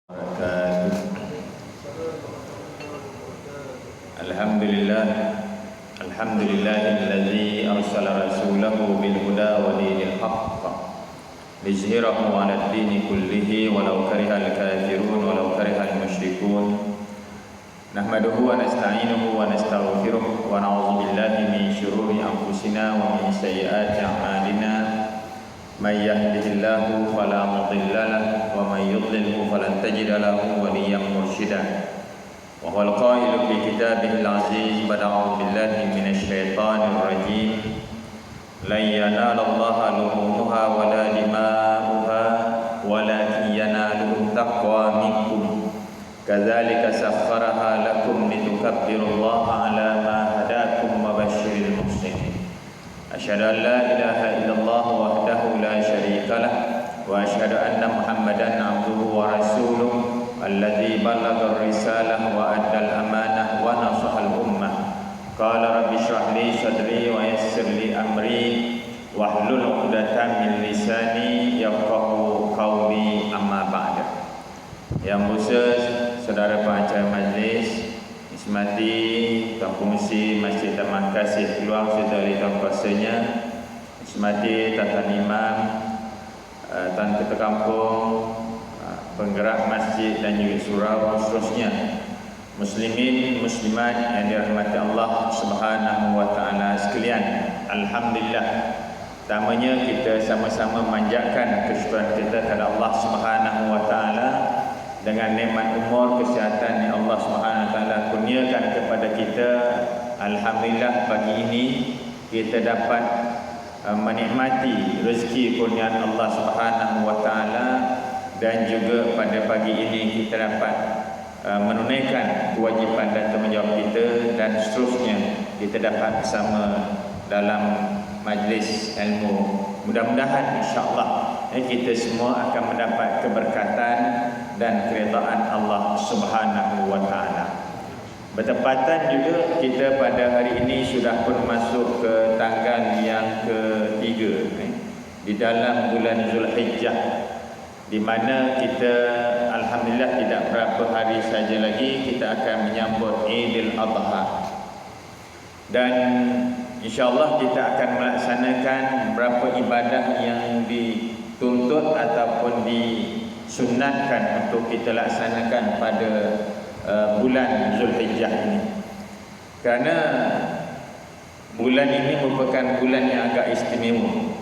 wabarakatuh. Alhamdulillah, alhamdulillahilladzi arsala rasulahu bil huda wa dinil haqq liyuzhirahu 'alad dini kullihi walau karihal kafirun walau karihal musyrikun. Nahmaduhu wa nasta'inuhu wa nastaghfiruh wa na'udzu billahi min syururi anfusina wa min sayyiati a'malina. May yahdihillahu fala mudilla lahu wa may yudlilhu falan tajida lahu waliyyan mursyida. Wa huwal qailu fi kitabihil aziz ba'da billahi minasy syaithanir rajim. Lan yanalallaha luhumuha wala dima'uha walakin yanaluhu taqwa minkum. Kadzalika sakhkharaha lakum litukabbirullaha 'ala ma hadakum wa basyiril muhsinin. Asyhadu an la ilaha illallah wahdahu la syarika lah wa asyhadu anna Muhammadan 'abduhu wa rasuluh alladzi ballagha ar-risalah wa addal amanah wa nasaha al-ummah. Qala rabbi shrah li sadri wa yassir li amri wahlul 'uqdatam min lisani yafqahu qawli, amma ba'd. Yang khusus saudara pengacara majlis, Ismati Tuan Pengurusi Masjid Taman Kasih Peluang sedari tuan kuasanya, Ismati Tuan Imam, Tuan Ketua Kampung, penggerak masjid dan juga surau, seterusnya muslimin muslimat yang dirahmati Allah Subhanahu wa taala sekalian. Alhamdulillah, pertamanya kita sama-sama manjatkan kesyukuran kita kepada Allah Subhanahu wa taala dengan nikmat umur kesihatan yang Allah Subhanahu wa taala kurniakan kepada kita. Alhamdulillah, pagi ini kita dapat menikmati rezeki kurniaan Allah Subhanahu wa taala, dan juga pada pagi ini kita dapat menunaikan kewajipan dan tanggungjawab kita, dan seterusnya kita dapat bersama dalam majlis ilmu. Mudah-mudahan insya-Allah kita semua akan mendapat keberkatan dan keridaan Allah Subhanahu wa taala. Bertepatan juga kita pada hari ini sudah pun masuk ke tanggal yang ketiga di dalam bulan Zulhijjah, di mana kita alhamdulillah tidak berapa hari saja lagi kita akan menyambut Idul Adha. Dan insya-Allah kita akan melaksanakan beberapa ibadah yang dituntut ataupun disunatkan untuk kita laksanakan pada bulan Zulhijjah ini. Kerana bulan ini merupakan bulan yang agak istimewa.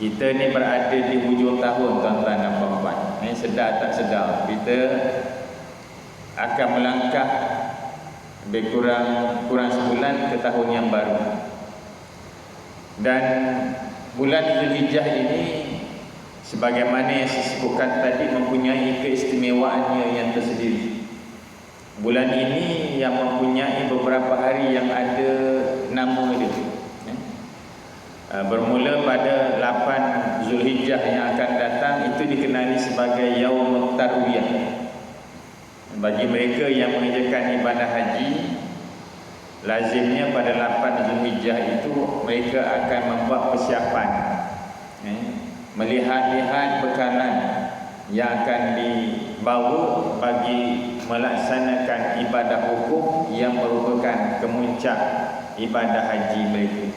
Kita ni berada di hujung tahun, tuan-tuan dan puan-puan. Sedar tak sedar kita akan melangkah lebih kurang sebulan ke tahun yang baru. Dan bulan Zulhijjah ini sebagaimana yang saya sebutkan tadi mempunyai keistimewaannya yang tersendiri. Bulan ini yang mempunyai beberapa hari yang ada nama dia. Bermula pada 8 Zulhijjah yang akan datang, itu dikenali sebagai Yaumut Tarwiyah. Bagi mereka yang mengerjakan ibadah haji, lazimnya pada 8 Zulhijjah itu mereka akan membuat persiapan, melihat-lihat bekalan yang akan dibawa bagi melaksanakan ibadah wukuf yang merupakan kemuncak ibadah haji mereka.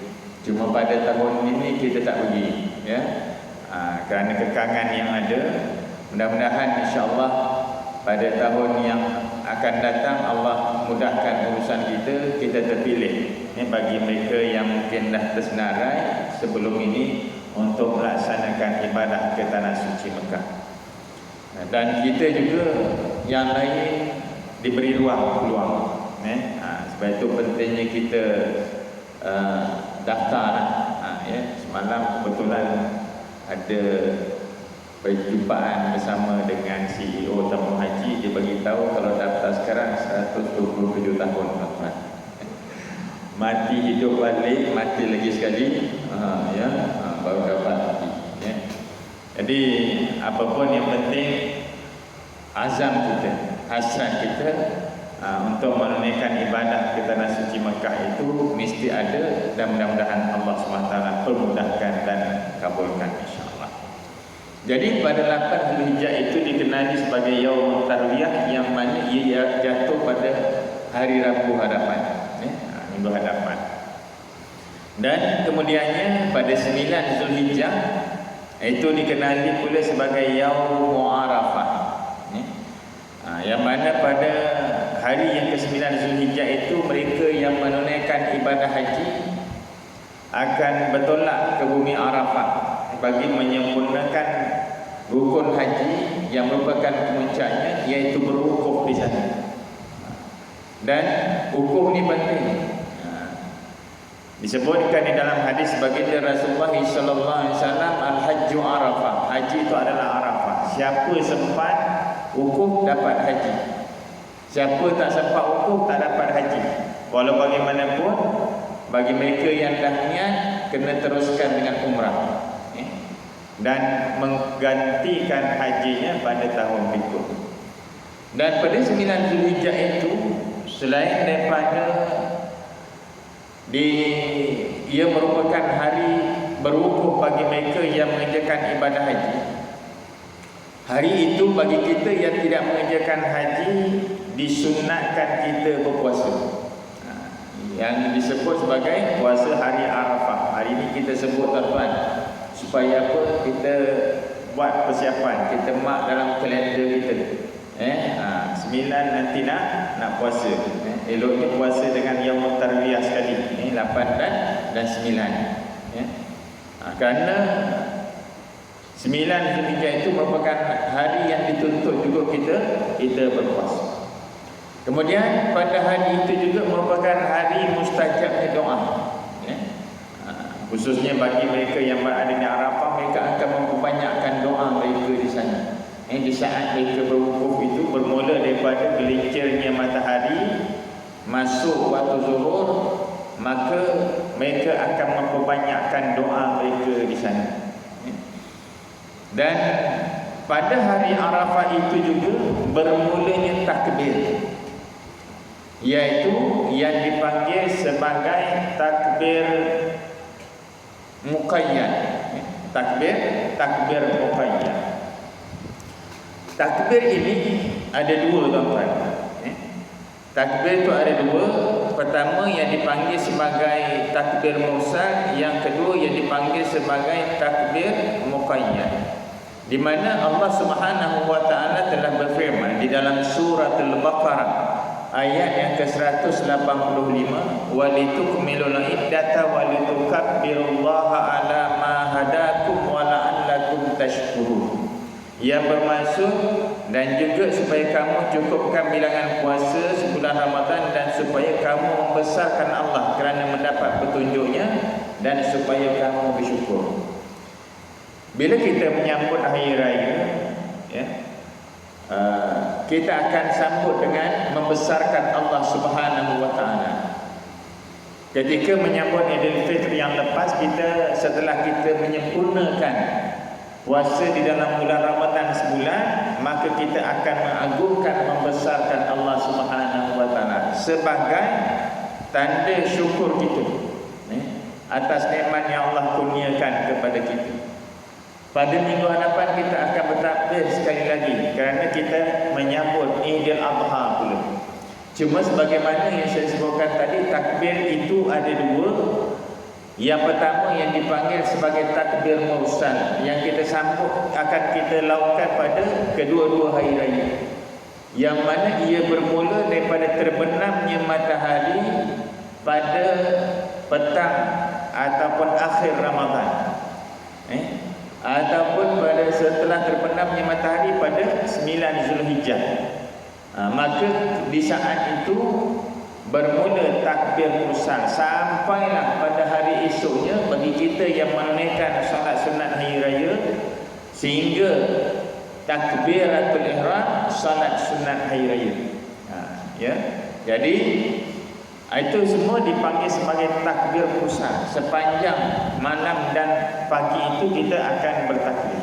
Cuma pada tahun ini kita tak pergi, kerana kekangan yang ada. Mudah-mudahan insya-Allah pada tahun yang akan datang Allah mudahkan urusan kita terpilih bagi mereka yang mungkin dah tersenarai sebelum ini untuk melaksanakan ibadah ke tanah suci Mekah. Dan kita juga yang lain diberi peluang. Sebab itu pentingnya kita daftar. Semalam kebetulan ada perjumpaan bersama dengan CEO Tamu Haji. Dia bagi tahu kalau daftar sekarang 127 tahun, tuan-tuan. Mati hidup balik, mati lagi sekali, baru dapat mati. Jadi apapun yang penting azam kita, hasrat kita untuk menunaikan ibadah ke tanah suci Mekah itu mesti ada, dan mudah-mudahan Allah SWT permudahkan dan kabulkan insya-Allah. Jadi pada 8 Zulhijjah itu dikenali sebagai Yaum Tarwiyah, yang mana ia jatuh pada hari Rabu hadapan, minggu hadapan. Dan kemudiannya pada 9 Zulhijjah itu dikenali pula sebagai Yaum Arafah, yang mana pada hari yang ke-9 Zulhijjah itu mereka yang menunaikan ibadah haji akan bertolak ke bumi Arafah bagi menyempurnakan rukun haji yang merupakan puncaknya, iaitu berwukuf di sana. Dan wukuf ni penting. Disebutkan di dalam hadis baginda Rasulullah sallallahu alaihi wasallam, al-hajju Arafah. Haji itu adalah Arafah. Siapa sempat wukuf dapat haji. Siapa tak sempat wukuf tak dapat haji. Walau bagaimanapun, bagi mereka yang dah niat kena teruskan dengan umrah, dan menggantikan hajinya pada tahun berikut. Dan pada 9 Zulhijjah itu, selain daripada ia merupakan hari berwukuf bagi mereka yang mengerjakan ibadah haji, hari itu bagi kita yang tidak mengerjakan haji disunatkan kita berpuasa, yang disebut sebagai puasa hari Arafah. Hari ini kita sebut tuan-tuan, supaya apa? Kita buat persiapan, kita mark dalam kalender kita. 9 nanti nak puasa. Eloknya puasa dengan Yaum Tarwiyah sekali. 8 dan 9. Kerana 9 Zulhijjah itu merupakan hari yang dituntut juga kita berpuasa. Kemudian pada hari itu juga merupakan hari mustajabnya doa. Khususnya bagi mereka yang berada di Arafah, mereka akan memperbanyakkan doa mereka di sana. Di saat mereka berwukuf itu, bermula daripada gelincirnya matahari masuk waktu zuhur, maka mereka akan memperbanyakkan doa mereka di sana. Dan pada hari Arafah itu juga bermulanya takbir, iaitu yang dipanggil sebagai takbir muqayyad. Takbir muqayyad. Takbir ini ada dua, tuan-tuan. Takbir itu ada dua. Pertama yang dipanggil sebagai takbir mursal, yang kedua yang dipanggil sebagai takbir muqayyad. Di mana Allah Subhanahu wa taala telah berfirman di dalam surah Al-Baqarah ayat yang ke-185, walitukmilul iddata walitukabbirullaha ala ma hadakum wa la'allakum tashkurun. Yang bermaksud, dan juga supaya kamu cukupkan bilangan puasa sebulan Ramadan, dan supaya kamu membesarkan Allah kerana mendapat petunjuknya, dan supaya kamu bersyukur. Bila kita menyambut hari raya, kita akan sambut dengan membesarkan Allah Subhanahu wa taala. Ketika menyambut Idul Fitri yang lepas, kita setelah kita menyempurnakan puasa di dalam bulan Ramadan sebulan, maka kita akan mengagungkan, membesarkan Allah Subhanahu wa taala sebagai tanda syukur kita atas nikmat yang Allah kurniakan kepada kita. Pada minggu hadapan kita akan bertakbir sekali lagi kerana kita menyambut Idul Adha pula. Cuma sebagaimana yang saya sebutkan tadi, takbir itu ada dua. Yang pertama yang dipanggil sebagai takbir mursal, yang kita sambut akan kita lakukan pada kedua-dua hari raya, yang mana ia bermula daripada terbenamnya matahari pada petang ataupun akhir Ramadan, ataupun pada setelah terbenamnya matahari pada 9 Zulhijjah. Maka di saat itu bermula takbir mursal sampailah pada hari esoknya bagi kita yang menunaikan solat sunat hari raya, sehingga takbiratul ihram solat sunat hari raya. Jadi itu semua dipanggil sebagai takbir mursal. Sepanjang malam dan pagi itu kita akan bertakbir.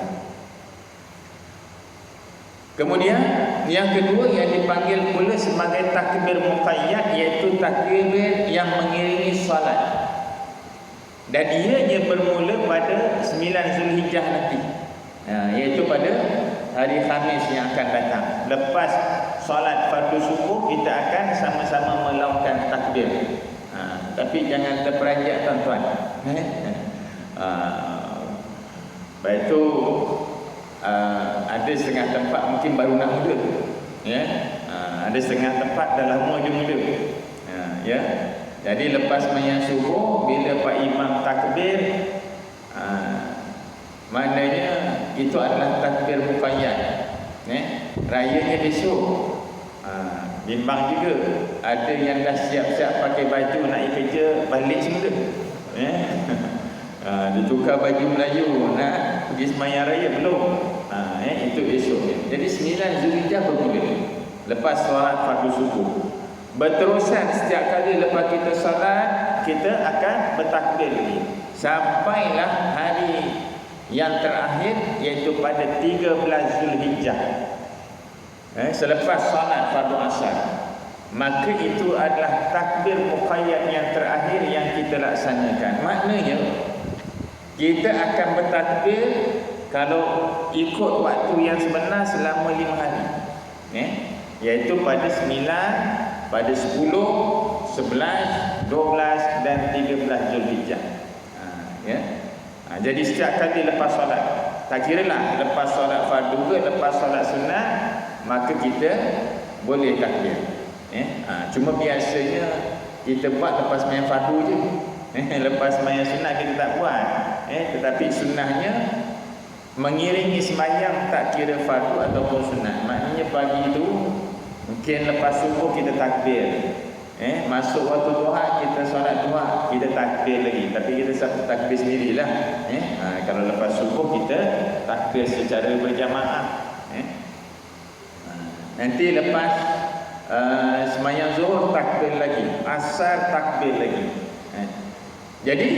Kemudian yang kedua yang dipanggil pula sebagai takbir muqayyad, iaitu takbir yang mengiringi solat, dan ianya bermula pada 9 Zulhijjah nanti. iaitu pada hari Khamis yang akan datang. Lepas solat fardu subuh, kita akan sama-sama melakukan takbir. Tapi jangan terperanjat tuan-tuan. Lepas itu ada setengah tempat mungkin baru nak mula, ya. Ada setengah tempat dah lama je mula, ya. Jadi lepas sembahyang subuh, bila Pak Imam takbir, maknanya itu adalah takbir muqayyad, rayanya besok. Bimbang juga, ada yang dah siap-siap pakai baju nak kerja, balik semula, dia tukar baju Melayu nak pergi sembahyang raya belum. Itu esoknya. Jadi 9 Zulhijjah bermula lepas solat fardu subuh. Berterusan setiap kali lepas kita solat, kita akan bertakbir lagi sampailah hari yang terakhir, iaitu pada 13 Zulhijjah. Selepas solat fardu asar, maka itu adalah takbir muqayyad yang terakhir yang kita laksanakan. Maknanya kita akan bertakbir kalau ikut waktu yang sebenar selama 5 hari, iaitu pada 9, pada 10, 11, 12 dan 13 Zulhijjah. Jadi setiap kali lepas solat, tak kiralah lepas solat fardu ke lepas solat sunat, maka kita boleh takbir. Cuma biasanya kita buat lepas sembahyang fardu je. Lepas sembahyang sunat kita tak buat. Tetapi sunnahnya mengiringi sembahyang, tak kira fardu ataupun sunat. Maknanya pagi itu mungkin lepas subuh kita takbir, masuk waktu duha kita solat duha, kita takbir lagi. Tapi kita takbir sendirilah. Kalau lepas subuh kita takbir secara berjamaah. Nanti lepas sembahyang zuhur takbir lagi, asar takbir lagi. Jadi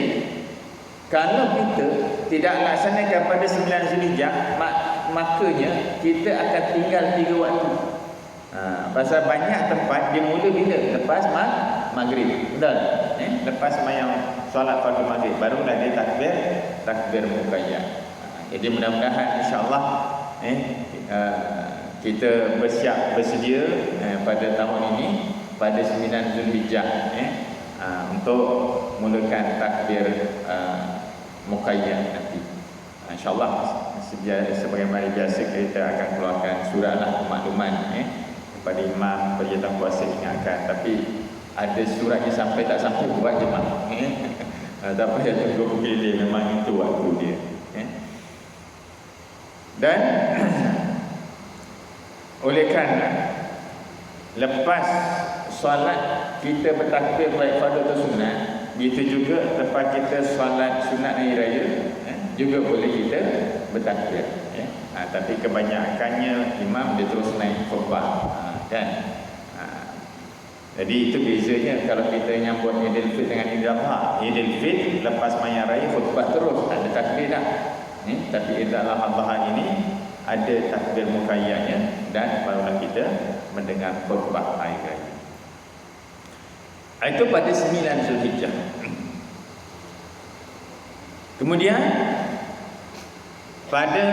kalau kita tidak laksanakan pada 9 Zulhijjah, makanya kita akan tinggal 3 waktu. Pasal banyak tempat dia mula bila? Lepas maghrib. Betul? Lepas sembahyang solat fardu maghrib barulah dia takbir muqayyad. Jadi mudah-mudahan insya-Allah kita bersedia pada tahun ini pada 9 Zulhijjah untuk mulakan takbir muqayyad nanti. InsyaAllah sebagaimana biasa kita akan keluarkan surahlah makluman kepada imam berjatah puasa ingatkan. Tapi ada surat yang sampai tak sampai buat je mak. Tak payah tunggu pilih, memang itu waktu dia. Dan oleh kerana lepas solat kita bertakbir baik fardu atau sunat, begitu juga lepas kita solat sunat hari raya juga boleh kita bertakbir. Tapi kebanyakannya imam dia terus naik khutbah, kan? Jadi itu bezanya kalau kita nyambut Idul Fitr dengan Idul Adha. Idul Fitr lepas sembahyang raya khutbah terus, ada takbir dah. Tapi Idul Adha ini ada takbir muqayyadnya dan barulah kita mendengar khutbah hari raya. Itu pada 9 Zulhijjah. Kemudian pada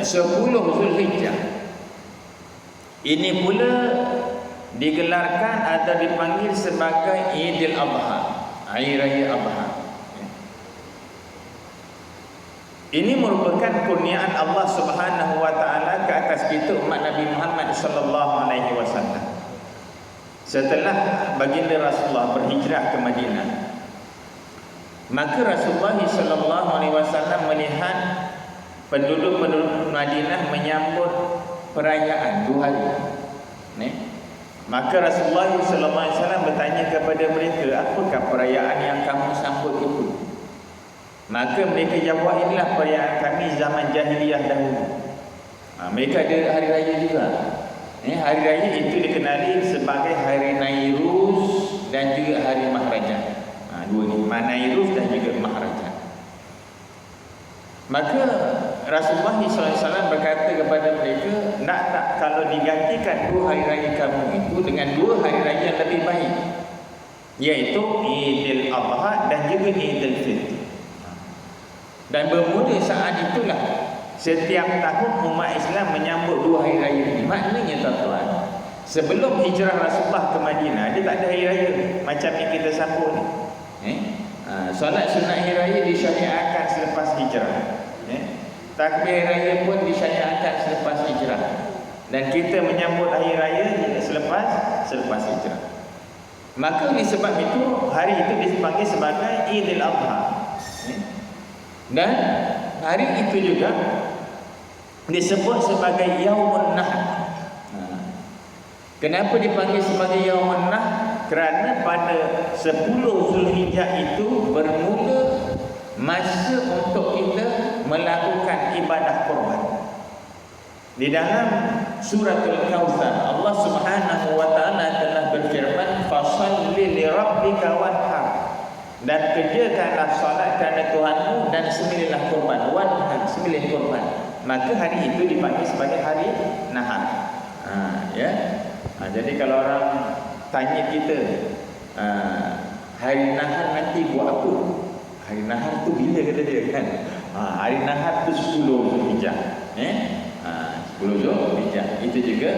10 Zulhijjah ini pula digelarkan atau dipanggil sebagai Idul Adha, Hari Raya Adha. Ini merupakan kurniaan Allah Subhanahu wa taala ke atas kita umat Nabi Muhammad sallallahu alaihi wasallam. Setelah baginda Rasulullah berhijrah ke Madinah, maka Rasulullah sallallahu alaihi wasallam melihat penduduk-penduduk Madinah menyambut perayaan 2 hari. Maka Rasulullah sallallahu alaihi wasallam bertanya kepada mereka, apakah perayaan yang kamu sambut itu? Maka mereka jawab, inilah perayaan kami zaman jahiliyah dahulu. Mereka ada hari raya juga. Hari raya itu dikenali sebagai hari Nairuz dan juga hari Mahrajan. Dua ni, Nairuz dan juga Mahrajan. Maka Rasulullah SAW berkata kepada mereka, nak tak kalau digantikan 2 hari raya kamu itu dengan 2 hari raya yang lebih baik, iaitu Idul Adha dan juga Idul Fitr. Dan bermula saat itulah setiap tahun umat Islam menyambut 2 hari raya ini. Maknanya tuan-tuan, sebelum hijrah Rasulullah ke Madinah, dia tak ada hari raya macam yang kita sambut ni. Solat sunat hari raya disyariatkan selepas hijrah. Takbir hari raya pun disyariatkan selepas hijrah. Dan kita menyambut hari raya selepas hijrah. Maka oleh sebab itu, hari itu dipanggil sebagai Idul Adha. Dan hari itu juga disebut sebagai Yaumun Nahr. Kenapa dipanggil sebagai Yaumun Nahr? Kerana pada 10 Zulhijjah itu bermula masa untuk kita melakukan ibadah korban. Di dalam suratul Kautsar, Allah Subhanahu wa taala telah berfirman, "Fashalli li rabbika wanhar." Dan kerjakanlah solat kerana Tuhanmu dan sembelihlah korban. Wanhar, sembelih korban. Maka hari itu dipanggil sebagai hari nahar. Jadi kalau orang tanya kita, hari nahar nanti buat apa? Hari nahar tu bila, kata dia kan? Hari nahar tu 10 Zulhijjah. 10 Zulhijjah. Itu juga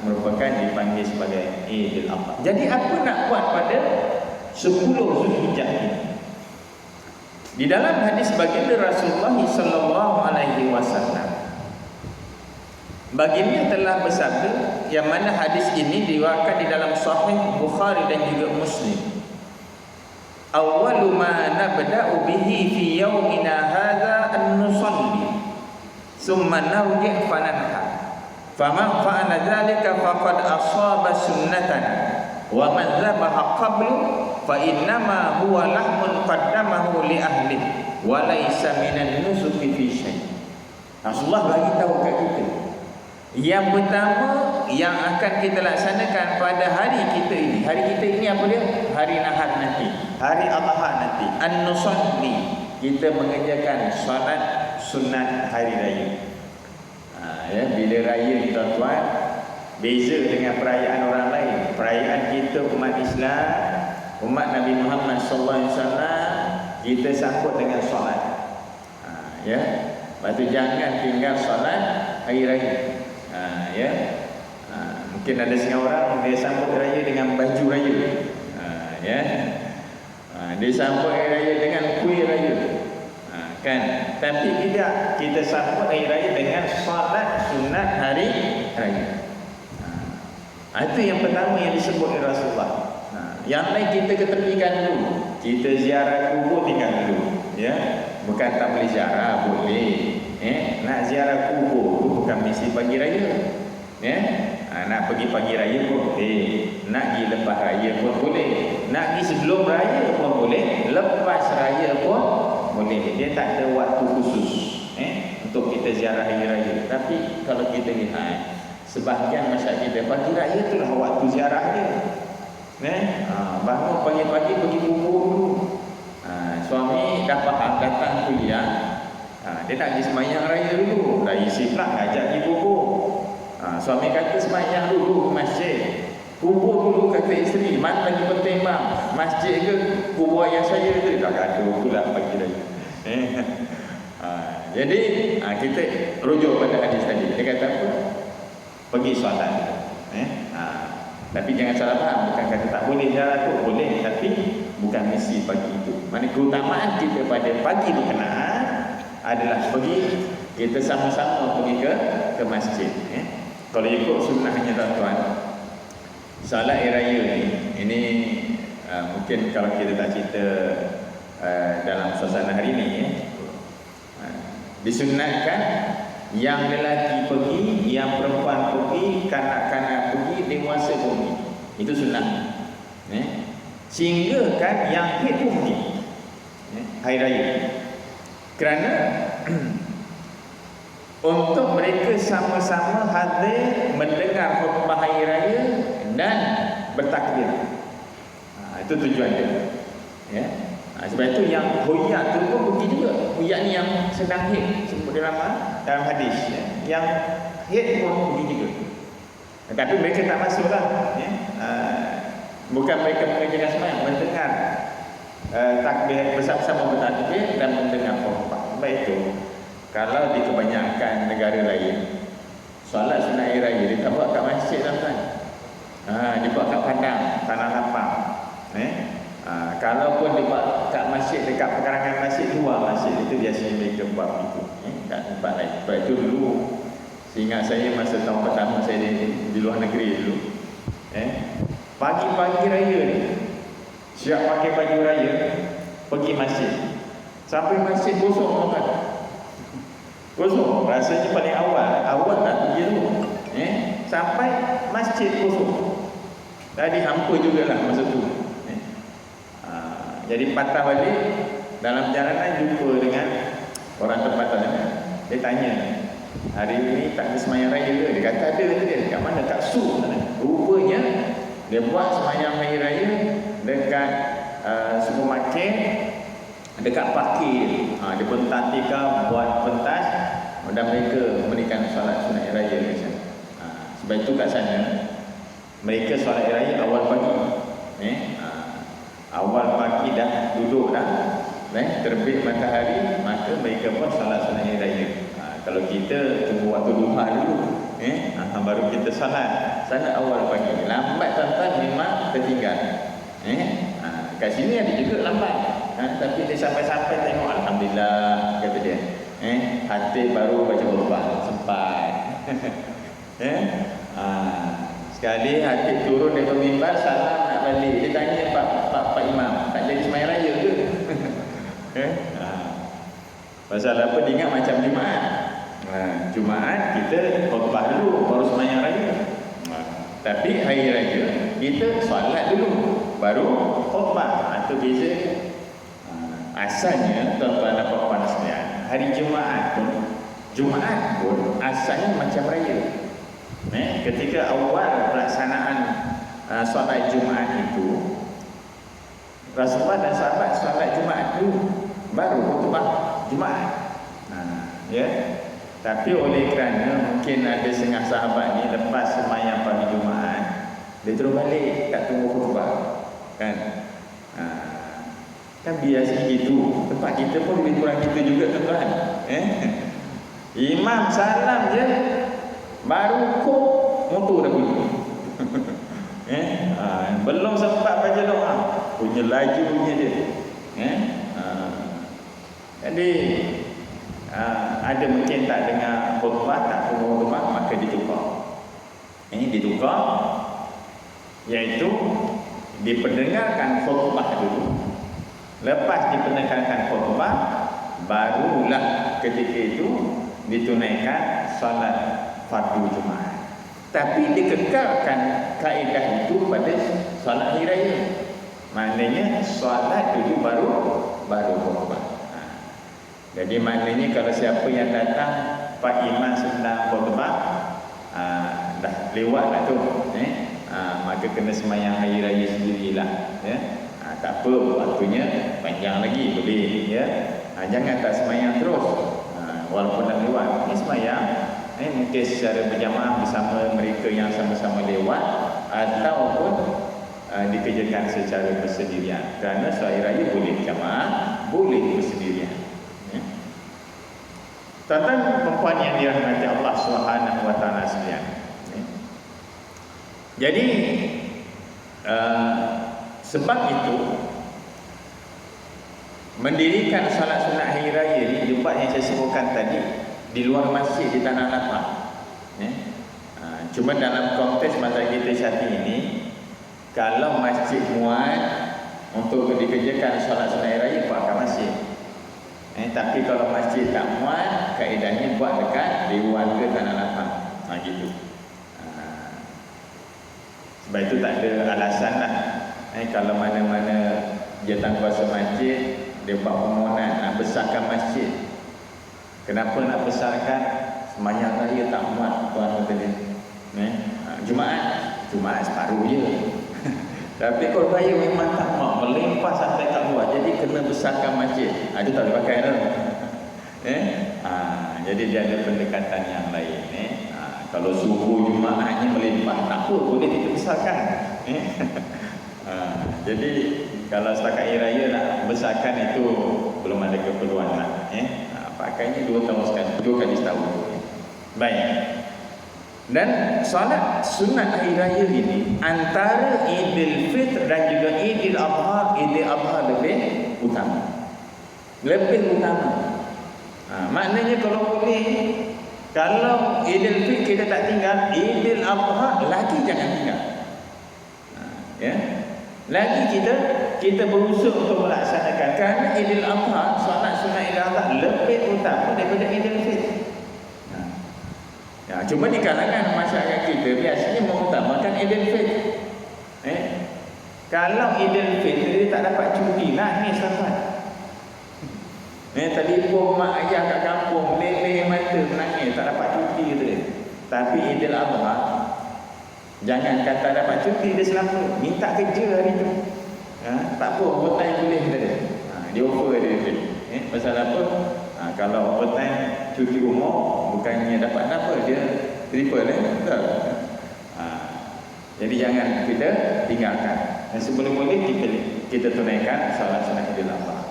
merupakan dipanggil sebagai Idul Adha. Jadi apa nak buat pada 10 Zulhijjah ini? Di dalam hadis baginda Rasulullah sallallahu alaihi wasallam, baginda telah bersabda, yang mana hadis ini diriwayatkan di dalam Sahih Bukhari dan juga Muslim. Awwalu ma nabda'u bihi fi yaumina hadza an nusalli thumma narji' fa nanhar faman fa'ala dzalika faqad asaba sunnatana wa man dhabaha qablu fa innama huwa lahmun qaddamahu li ahlihi wa laysa minan nusuki fi syai'. Rasulullah bagi tahu kat kita, yang pertama yang akan kita laksanakan pada hari kita ini. Hari kita ini apa dia? Hari nahar nanti, hari Adha nanti. An-nusalli, kita mengerjakan solat sunat hari raya. Bila raya kita tuan, beza dengan perayaan orang lain. Perayaan kita umat Islam, umat Nabi Muhammad sallallahu alaihi wasallam, kita sambut dengan solat. Lepas tu jangan tinggal solat hari raya. Mungkin ada setengah orang dia sambut raya dengan baju raya, dia sambut hari raya dengan kuih raya, kan? Tapi tidak, kita sambut hari raya dengan solat sunat hari raya. Itu yang pertama yang disebut oleh Rasulullah. Yang lain kita ketepikan dulu, kita ziarah kubur tinggal dulu, bukan tak boleh ziarah, boleh. Nak ziarah kubur tu bukan mesti pagi raya. Nak pergi pagi raya pun boleh, nak pergi lepas raya pun boleh, nak pergi sebelum raya pun boleh, lepas raya pun boleh. Dia tak ada waktu khusus untuk kita ziarah hari raya. Tapi kalau kita lihat, sebahagian masyarakat kita, pagi raya itulah waktu ziarah dia. Bangun pagi-pagi pergi kubur dulu. Suami dah faham, datang kuliah, dia nak pergi sembahyang raya dulu. Dah isi pula ngajak pergi kubur. Suami kata sembahyang dulu ke masjid, kubur dulu kata isteri. Mana lagi penting bang, masjid ke kubur ayah saya tu? Tak gaduh pula pagi raya. Jadi kita rujuk pada hadis tadi. Dia kata apa? Pergi solat. Tapi jangan salah faham, bukan kata tak boleh jalan tu, boleh, tapi bukan mesti pagi itu. Mana keutamaan kita pada pagi berkenaan adalah pergi, kita sama-sama pergi ke masjid. Kalau ikut sunnahnya tuan-tuan, solat hari raya ini mungkin kalau kita tak cerita dalam suasana hari ini, disunnahkan yang lelaki pergi, yang perempuan pergi, kanak-kanak pergi, dewasa pergi. Itu sunnah. Sehingga kan yang haid pun pergi hari raya. Kerana untuk mereka sama-sama hadir mendengar khutbah hari raya dan bertakbir. Itu tujuan dia. Sebab itu yang huyak tu pun pergi juga. Huyak ni yang sedang haid, sebut dalam hadis. Yang haid pun pergi juga. Tapi mereka tak masuklah. Bukan mereka mengerjakan sembahyang, mendengar takbir, bersama-sama bertakbir dan mendengar khutbah. Sebab itu Kalau di kebanyakan negara lain, solat sunat hari raya dia tak buat kat masjid tuan-tuan. Dia buat kat padang, tanah lapang. Kalaupun dia buat kat masjid, dekat pekarangan masjid, luar masjid, itu biasanya mereka buat itu, kat tempat lain. Sebab itu dulu, seingat saya masa tahun pertama saya di luar negeri dulu, pagi-pagi raya ni, siap pakai baju raya, pergi masjid. Sampai masjid kosong kan? Kosong, rasanya paling awal nak pergi tu. Sampai masjid kosong. Tadi hampa jugalah masa tu. Jadi patah balik, dalam perjalanan jumpa dengan orang tempatan. Dia tanya, hari ini tak ada semayang raya ke? Dia kata ada dia. Kat mana? Kat Su. Rupanya dia buat semayang hari raya dekat supermarket, dekat parkir. Dia pentas tika buat pentas dan mereka memberikan solat sunat raya macam. Sebab itu kat sana mereka solat raya awal pagi. Awal pagi dah duduk dah, terbit matahari, maka mereka pun solat sunat raya. Kalau kita tunggu waktu duha dulu, baru kita solat. Solat awal pagi. Lambat tuan-tuan memang tertinggal. Kat sini ada juga lambat. Tapi dia sampai-sampai tengok, alhamdulillah, kata dia. Hati baru baca khutbah sempat. Sekali hati turun dari mimbar, salam nak balik. Dia tanya Pak Imam, tak jadi semayang raya ke? Pasal apa? Dia ingat macam Jumaat. Jumaat kita khutbah dulu, baru semayang raya. Tapi hari raya kita solat dulu, baru khutbah. Itu beza. Asalnya tuan-tuan dan puan-puan sekalian, hari Jumaat pun asalnya macam raya. Ketika awal pelaksanaan solat Jumaat itu, Rasulullah dan sahabat solat Jumaat dulu, baru khutbah Jumaat. Tapi oleh kerana mungkin ada setengah sahabat ni lepas sembahyang pagi Jumaat, dia terus balik, tak tunggu khutbah, kan? Kan biasa gitu. Tempat kita pun lebih kurang gitu juga tuan-tuan. Imam salam je, baru kok motor dah bunyi. Belum sempat baca doa, punya lajunya dia. Jadi ada mungkin tak dengar khutbah, tak tunggu khutbah, maka ditukar. Ditukar, iaitu dipendengarkan khutbah dulu. Lepas dipendengarkan khutbah, barulah ketika itu ditunaikan solat fardu Jumaat. Tapi dikekalkan kaedah itu pada solat hari raya. Maknanya solat dulu baru khutbah. Jadi maknanya kalau siapa yang datang Pak Imam sedang khutbah, dah lewat lah tu, maka kena semayang hari raya sendirilah. Tak apa, waktunya panjang lagi, boleh. Jangan tak semayang terus, walaupun dah lewat. Ini semayang, mungkin secara berjamaah bersama mereka yang sama-sama lewat, ataupun dikerjakan secara bersendirian. Kerana solat raya boleh berjamaah, boleh bersendirian. Tuan-tuan perempuan yang dirahmati Allah SWT sekalian. Jadi sebab itu mendirikan salat sunat hari raya ni, tempat yang saya sebutkan tadi, di luar masjid, di tanah lapang. Cuma dalam konteks masa kita saat ini, kalau masjid muat untuk dikerjakan salat sunat hari raya, buat kat masjid. Tapi kalau masjid tak muat, kaedahnya buat dekat dewan ke tanah lapang. Gitu. Sebab itu tak ada alasan lah. Kalau mana-mana jawatankuasa masjid, dia buat permohonan nak besarkan masjid. Kenapa nak besarkan? Semayang raya tak muat, tuan kata dia. Jumaat separuh je. Tapi kalau raya memang tak muat, melimpah sampai tak muat, jadi kena besarkan masjid. Itu tak boleh pakai dah. Jadi dia ada pendekatan yang lain. Kalau subuh Jumaatnya melimpah, tak apa, boleh kita besarkan. Jadi kalau setakat hari raya nak besarkan itu belum ada keperluan lah. Pak Kayaknya 2 tahun sekali, 2 kali setahun. Baik. Dan solat sunat hari raya ini antara Idul Fitr dan juga Idul Adha, Idul Adha lebih utama. Lebih utama. Maknanya kalau boleh, kalau Idul Fitr kita tak tinggal, Idul Adha lagi jangan tinggal. Ya. Lagi kita berusaha untuk melaksanakan, kerana Idul Adha, solat sunat Idul Adha lebih utama daripada Idul Fitr. Ya, cuma di kalangan masyarakat kita biasanya mengutamakan Idul Fitr. Kalau Idul Fitr dia tak dapat cuti, nangis tuan-tuan. Telefon mak ayah kat kampung, leleh mata menangis, tak dapat cuti tu dia. Tapi Idul Adha, jangan kata dapat cuti dia selalu minta kerja hari tu. Tak apa, overtime boleh kata dia. Dia offer dia. Pasal apa? Kalau overtime cuti umur, bukannya dapat apa, dia triple betul. Jadi jangan kita tinggalkan. Dan sebelum boleh kita tunaikan solat sunat Idul Adha.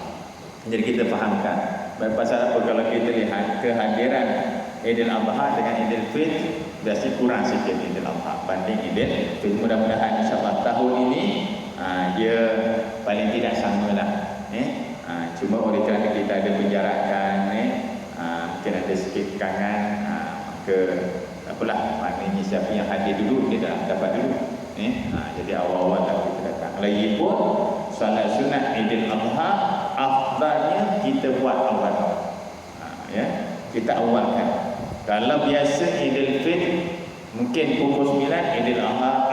Jadi kita fahamkan pasal apa kalau kita lihat kehadiran Idul Adha dengan Idul Fitr biasa kurang sikit Idul Adha banding Idul Fitr. Mudah-mudahan insya-Allah tahun ini dia paling tidak samalah. Cuma oleh kerana kita ada penjarakan, mungkin ada sikit kangan, ke apalah, maknanya siapa yang hadir dulu dia dah dapat dulu. Jadi awal-awal tak kita datang. Lagipun solat sunat Idul Adha afdalnya kita buat awal. Ya, kita awalkan. Kalau biasa Idul Fitr mungkin pukul 9, Idul Adha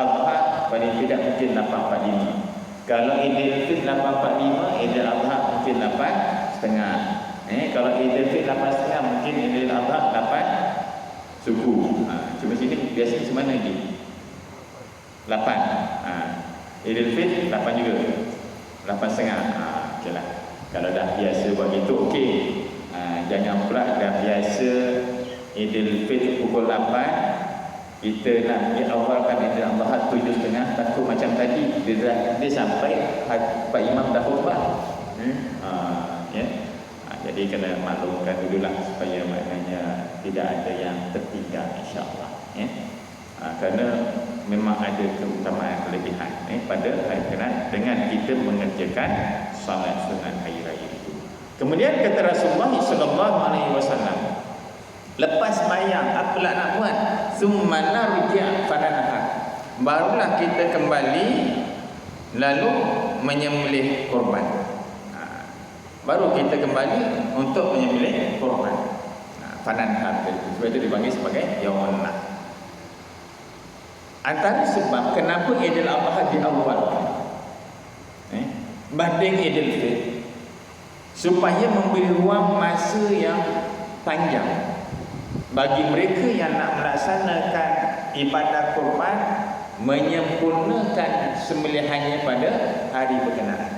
paling tidak mungkin 8.45. Kalau Idul Fitr 8.45, Idul Adha mungkin 8.30. Kalau Idul Fitr 8.30, mungkin Idul Adha 8 suku. Cuma sini biasanya semana lagi 8. Idul Fitr 8 juga, 8.30. Okeylah. Kalau dah biasa buat gitu, okey. Jangan pula dah biasa Idul Fitr pukul 8, kita nak awalkan Idul Adha 7.30, takut macam tadi dia sampai Pak Imam dah khutbah. Ya. Jadi kena maklumkan dululah supaya maknanya tidak ada yang tertinggal insya-Allah. Ya. Kerana memang ada keutamaan kelebihan pada hari Jumaat dengan kita mengerjakan solat sunat hari raya itu. Kemudian kata Rasulullah sallallahu alaihi wasallam, lepas sembahyang apalah nak buat? Summa narji' fadanahar. Barulah kita kembali lalu menyembelih korban. Baru kita kembali untuk menyembelih korban. Fadanahar sebab itu dipanggil sebagai yaumun nahar. Antara sebab kenapa Idul Adha diawalkan banding Idul Fitr, supaya memberi ruang masa yang panjang bagi mereka yang nak melaksanakan ibadah kurban, menyempurnakan sembelihannya pada hari berkenaan.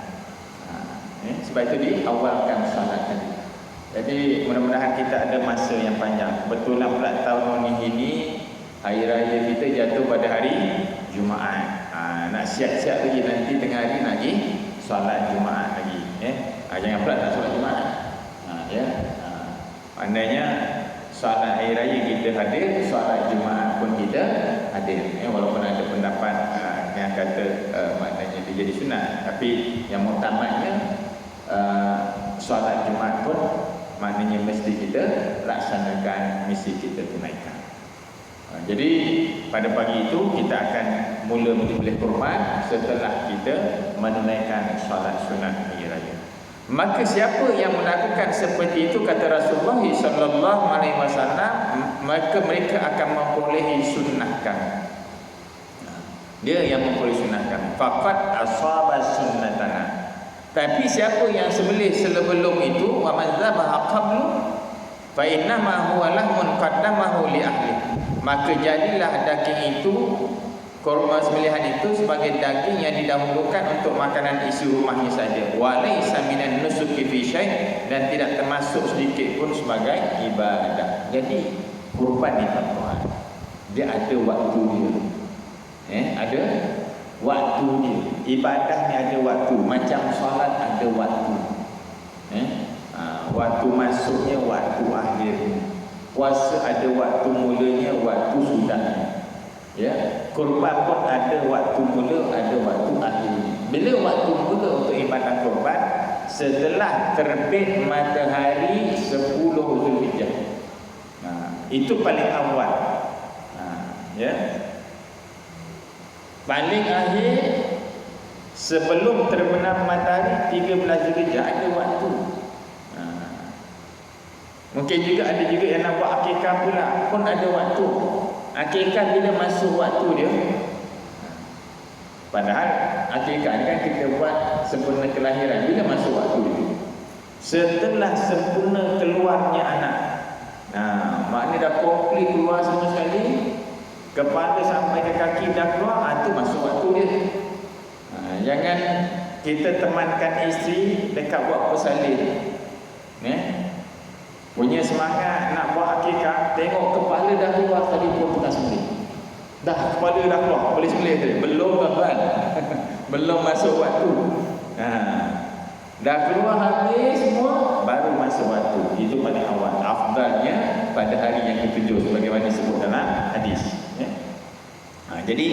Sebab itu diawalkan solat tadi. Jadi mudah-mudahan kita ada masa yang panjang. Betulan pula tahun ini hari raya kita jatuh pada hari Jumaat. Nak siap-siap lagi nanti tengah hari nak pergi solat Jumaat lagi. Jangan pula tak solat Jumaat. Maknanya solat hari raya kita hadir, solat Jumaat pun kita hadir. Walaupun ada pendapat yang kata maknanya dia jadi sunat, tapi yang muktamadnya solat Jumaat pun maknanya mesti kita laksanakan, mesti kita tunaikan. Jadi pada pagi itu kita akan mula menyembelih kurban setelah kita menunaikan solat sunat hari raya. Maka siapa yang melakukan seperti itu, kata Rasulullah sallallahu alaihi wasallam, maka mereka akan memperolehi sunnah kami. Dia yang memperoleh sunnah kami. Faqad asaba sunnatana. Tapi siapa yang sembelih sebelum itu, wa man dzabaha qablu fa inna ma huwa lahmun qaddamahu li ahli. Maka jadilah daging itu, korban sembelihan itu sebagai daging yang didahulukan untuk makanan isi rumahnya saja. Walaysa minan nusuki fi syai', dan tidak termasuk sedikit pun sebagai ibadah. Jadi kurban ni tuan-tuan, dia ada waktu dia. Ada waktu dia. Ibadah ni ada waktu. Macam solat ada waktu. waktu masuknya, waktu akhirnya. Puasa ada waktu mulanya, waktu sudahnya. Ya, kurban pun ada waktu mula, ada waktu akhirnya. Bila waktu mula untuk ibadah kurban? Setelah terbit matahari 10 Zulhijjah. Itu paling awal. Ya. Paling akhir sebelum terbenam matahari 13 Zulhijjah ada waktu. Mungkin juga ada juga yang nak buat akikah pula, pun ada waktu. Akikah bila masuk waktu dia. Padahal akikah ni kan kita buat sempurna kelahiran, bila masuk waktu dia. Setelah sempurna keluarnya anak. Maknanya dah komplit keluar semua sekali, kepala sampai ke kaki dah keluar, itu masuk waktu dia. Jangan kita temankan isteri dekat buat persalin, punya semangat nak buat akikah, tengok kepala dah keluar tadi pun tak sembelih. Dah kepala dah keluar, boleh sembelih tadi. Belum tuan-tuan. Belum masuk waktu. Dah keluar habis semua, baru masuk waktu. Itu paling awal. Afdalnya pada hari yang ketujuh sebagaimana disebut dalam hadis. Jadi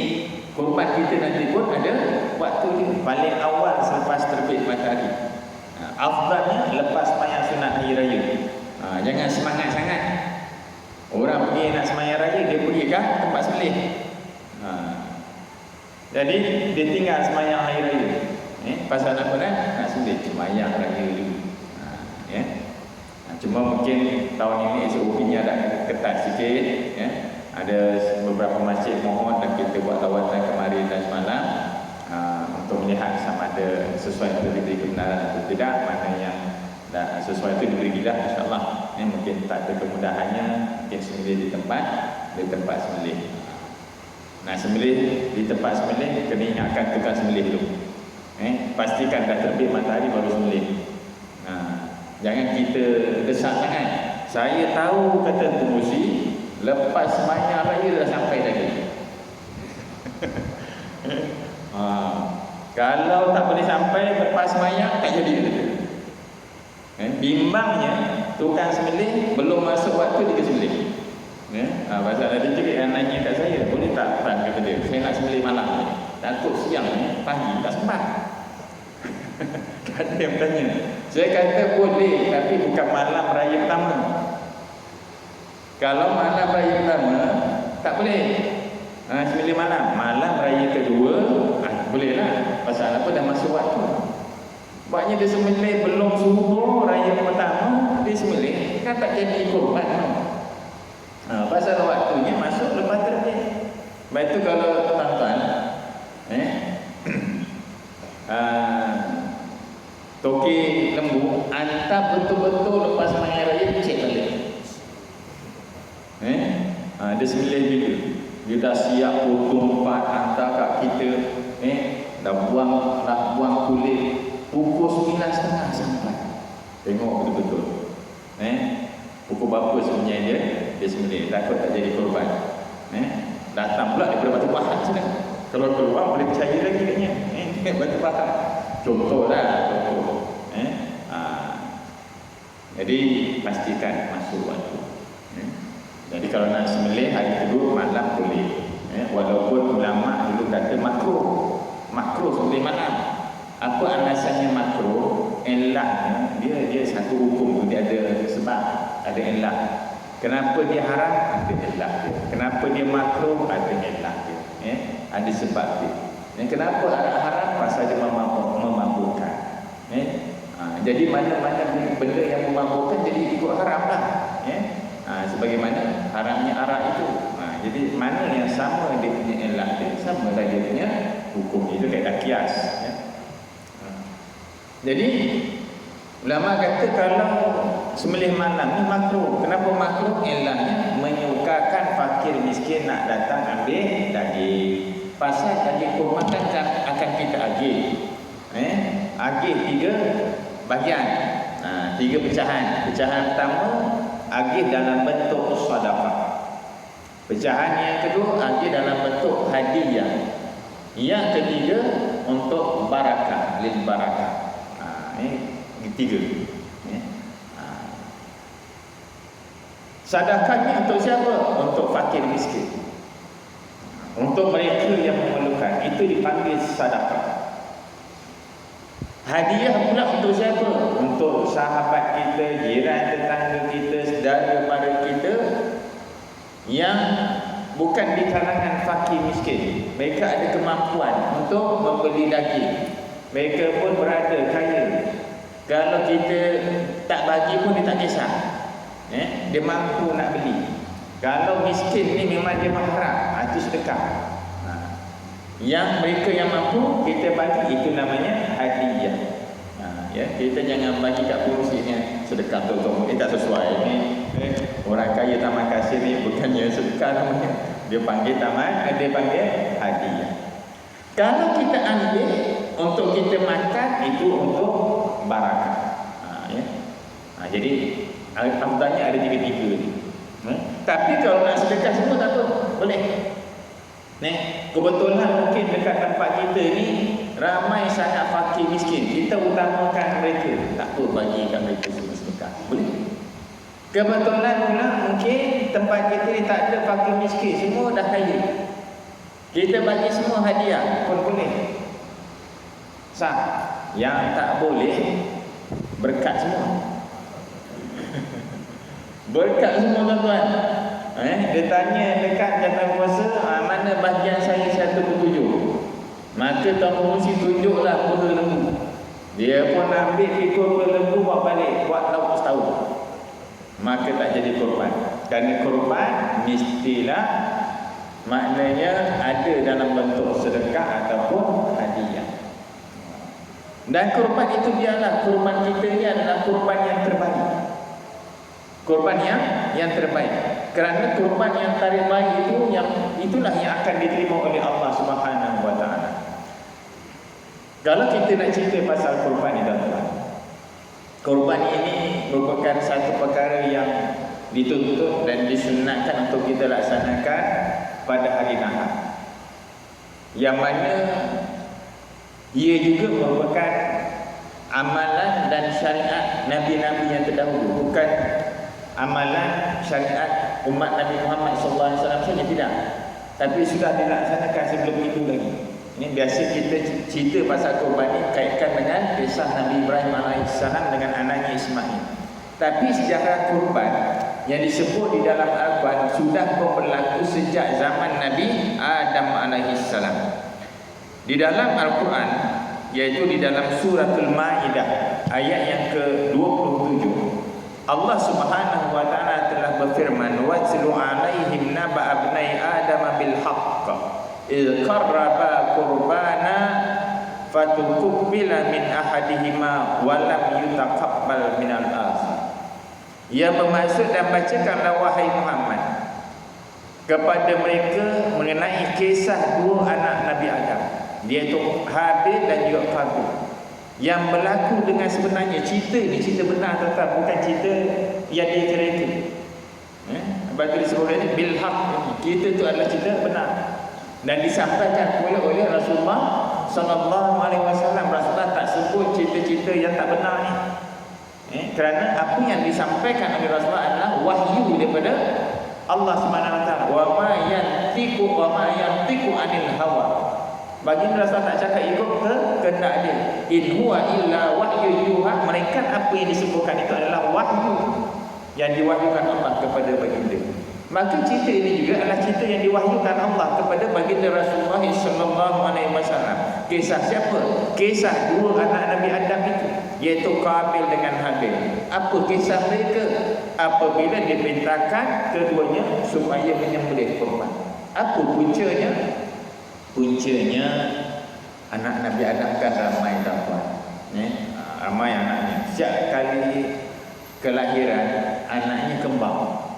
kurban kita nanti pun ada waktu dia. Paling awal selepas terbit matahari. Afdalnya lepas sembahyang sunat hari raya. Jangan semangat sangat. Orang pergi nak sembahyang raya, dia pergi ke tempat sembelih. Jadi dia tinggal sembahyang hari raya. Pasal apa nak sembelih sembahyang raya dulu. Cuma mungkin tahun ini SOP-nya ada ketat sikit. Ada beberapa masjid mohon dan kita buat lawatan kemarin dan semalam untuk melihat sama ada sesuai itu diberi kebenaran atau tidak. Mana yang sesuai itu diberi gilah, insyaAllah. Mungkin tak ada kemudahannya, mungkin sembelih di tempat sembelih. Sembelih di tempat sembelih, kena ingatkan tukang sembelih dulu. Pastikan dah terbit matahari baru sembelih. Jangan kita desak sangat. Saya tahu kata pengurusi, lepas sembahyang raya dah sampai lagi. Kalau tak boleh sampai lepas sembahyang, tak jadi. Bimbangnya tukang sembelih belum masuk waktu dia sembelih. Pasal ada juga yang nanya kat saya, boleh tak Tuan kata dia, saya nak sembelih malam ni, takut siang ni pagi tak sempat. Ada yang bertanya. Saya kata boleh, tapi bukan malam raya pertama. Kalau malam raya pertama tak boleh. Sembelih malam raya kedua bolehlah. Pasal apa, dah masuk waktu. Maknanya dia sembelih belum subuh raya pertama, dia sembelih kan tak jadi kurban. Pasal waktunya masuk lepas terbit. Baik tu kalau tuan-tuan toki lembu hantar betul-betul lepas sembahyang raya, cek balik. Dia sembelih bila dia dah siap potong empat hantar kat kita, dah buang kulit, pukul 9.30 sampai. Tengok betul-betul. Pukul berapa sebenarnya dia sembelih, takut tak jadi korban. Datang pula daripada Batu Pahat sana. Kalau keluar boleh percaya lagi katnya. Batu Pahat. Contohlah, contoh. Jadi pastikan masuk waktu. Jadi kalau nak sembelih hari kedua malam boleh. Walaupun ulama dulu kata makruh sembelih malam. Apa alasannya makruh? Elaknya dia satu hukum tu, dia ada sebab, ada elak. Kenapa dia haram? Ada elak dia. Kenapa dia makruh? Ada elak dia. Ada sebab dia. Kenapa haram? Pasal dia memabukkan. Jadi mana-mana benda yang memabukkan jadi ikut haram lah. Sebagaimana haramnya arak itu. Jadi mana yang sama dia punya elak dia, sama lah dia punya hukum. Itu kaedah kias. Jadi ulama kata kalau sembelih malam ni makruh. Kenapa makruh? Elaknya menyukakan fakir miskin nak datang ambil daging. Pasal daging kurban akan kita agih. Agih 3 bahagian. 3 pecahan. Pecahan pertama agih dalam bentuk sedekah. Pecahan yang kedua agih dalam bentuk hadiah. Yang ketiga untuk barakah, lil barakah. Ini 3. Sedekahnya untuk siapa? Untuk fakir miskin, untuk mereka yang memerlukan, itu dipanggil sedekah. Hadiah pula untuk siapa? Untuk sahabat kita, jiran tetangga kita, saudara mara kita yang bukan di kalangan fakir miskin. Mereka ada kemampuan untuk membeli daging, mereka pun berada kaya. Kalau kita tak bagi pun dia tak kisah, dia mampu nak beli. Kalau miskin ni memang dia mengharap, itu sedekah. Yang mereka yang mampu kita bagi, itu namanya hadiah. Ya, kita jangan bagi kat pengurusi ni sedekah betul-betul. Ini tak sesuai ni. Orang kaya taman kasih ni bukannya sedekah namanya. Dia panggil taman, dia panggil hadiah. Kalau kita ambil untuk kita makan, itu untuk barakah. Ya. Jadi afdalnya ada tiga-tiga ni. Tapi kalau nak sedekah semua tak apa, boleh. Kebetulan mungkin dekat tempat kita ni ramai sangat fakir miskin, kita utamakan mereka, tak apa bagikan mereka semua sedekah, boleh. Kebetulan pula mungkin tempat kita ni tak ada fakir miskin, semua dah kaya, kita bagi semua hadiah pun boleh, sah. Yang tak boleh berkat semua. Berkat semua tuan-tuan. Dia tanya dekat jatuh kuasa, mana bahagian saya 1/7. Maka tuan pengurusi tunjuklah pula lembu. Dia pun ambil ikut pula lembu, bawa balik, buat lauk setahun. Maka tak jadi korban. Kerana korban mestilah maknanya ada dalam bentuk sedekah ataupun hadiah. Dan korban itu biarlah, korban kita ni adalah korban yang terbaik. Korban yang terbaik. Kerana korban yang terbaik itu itulah yang akan diterima oleh Allah Subhanahu wa taala. Kalau kita nak cerita pasal korban ni tuan-tuan, korban ini merupakan satu perkara yang dituntut dan disunatkan untuk kita laksanakan pada hari Nahar, yang mana ia juga merupakan amalan dan syariat Nabi-Nabi yang terdahulu, bukan amalan syariat umat Nabi Muhammad SAW saja, tidak, tapi sudah dilaksanakan sebelum itu lagi. Ini biasa kita cerita pasal korban ini kaitkan dengan kisah Nabi Ibrahim AS dengan anaknya Ismail. Tapi sejarah korban yang disebut di dalam Al-Quran sudah berlaku sejak zaman Nabi Adam AS. Di dalam Al-Quran, yaitu di dalam suratul Ma'idah ayat yang ke-27, Allah Subhanahu wa taala telah berfirman, "Watlu 'alaihim naba abnai Adam bil haqq idh qarraba qurbana fatuqbila min ahadihima wa lam yutaqabbal min al-akhar." Ia bermaksud, dan bacakanlah wahai Muhammad kepada mereka mengenai kisah dua anak Nabi Adam, iaitu Habil dan juga Qabil, yang berlaku dengan sebenarnya. Cerita ni cerita benar, tetap bukan cerita yang dikira-kira. Bagi disebutnya bil haq, cerita itu adalah cerita benar dan disampaikan pula oleh Rasulullah sallallahu alaihi wasallam. Rasulullah tak sebut cerita-cerita yang tak benar ni. Kerana apa yang disampaikan oleh Rasulullah adalah wahyu daripada Allah Subhanahu wa taala. Wa ma yantiqu anil hawa. Baginda Rasulullah tak cakap ikut kehendak dia. In huwa illa wahyu yuha. Mereka apa yang disebutkan itu adalah wahyu yang diwahyukan Allah kepada baginda. Maka cerita ini juga adalah cerita yang diwahyukan Allah kepada baginda Rasulullah sallallahu alaihi wasallam. Kisah siapa? Kisah dua anak Nabi Adam itu, iaitu Qabil dengan Habil. Apa kisah mereka? Apabila diperintahkan keduanya supaya menyembelih korban. Apa puncanya? Puncanya anak Nabi Adam kan ramai tuan-tuan. Ramai anaknya. Setiap kali kelahiran anaknya kembar.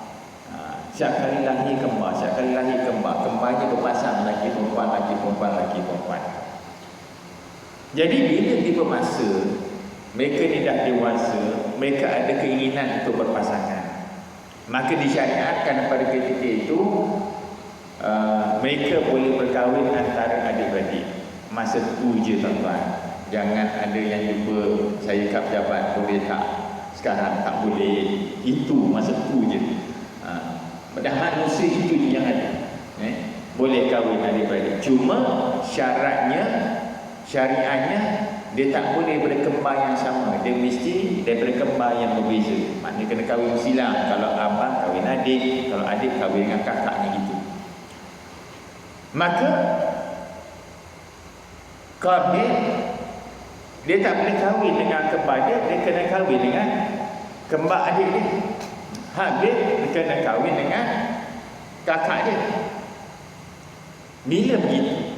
Setiap kali lahir kembar, setiap kali lahir kembar. Kembarnya berpasang, laki perempuan, laki perempuan, laki perempuan. Jadi bila tiba masa mereka ni dah dewasa, mereka ada keinginan untuk berpasangan, maka disyariatkan pada ketika itu mereka boleh berkahwin antara adik-beradik. Masa tu je tuan-tuan. Jangan ada yang jumpa saya kat pejabat boleh tak, sekarang tak boleh. Itu masa tu je. Dah manusia itu je yang ada. Boleh kahwin adik-beradik. Cuma syaratnya, syariatnya, dia tak boleh berkembar yang sama. Dia mesti daripada kembar yang berbeza. Maknanya kena kahwin silang. Kalau abang kahwin adik, kalau adik kahwin dengan kakaknya gitu. Maka Qabil dia tak boleh kahwin dengan kembar dia, dia kena kahwin dengan kembar adik dia. Habil dia kena kahwin dengan kakak dia. Bila begitu?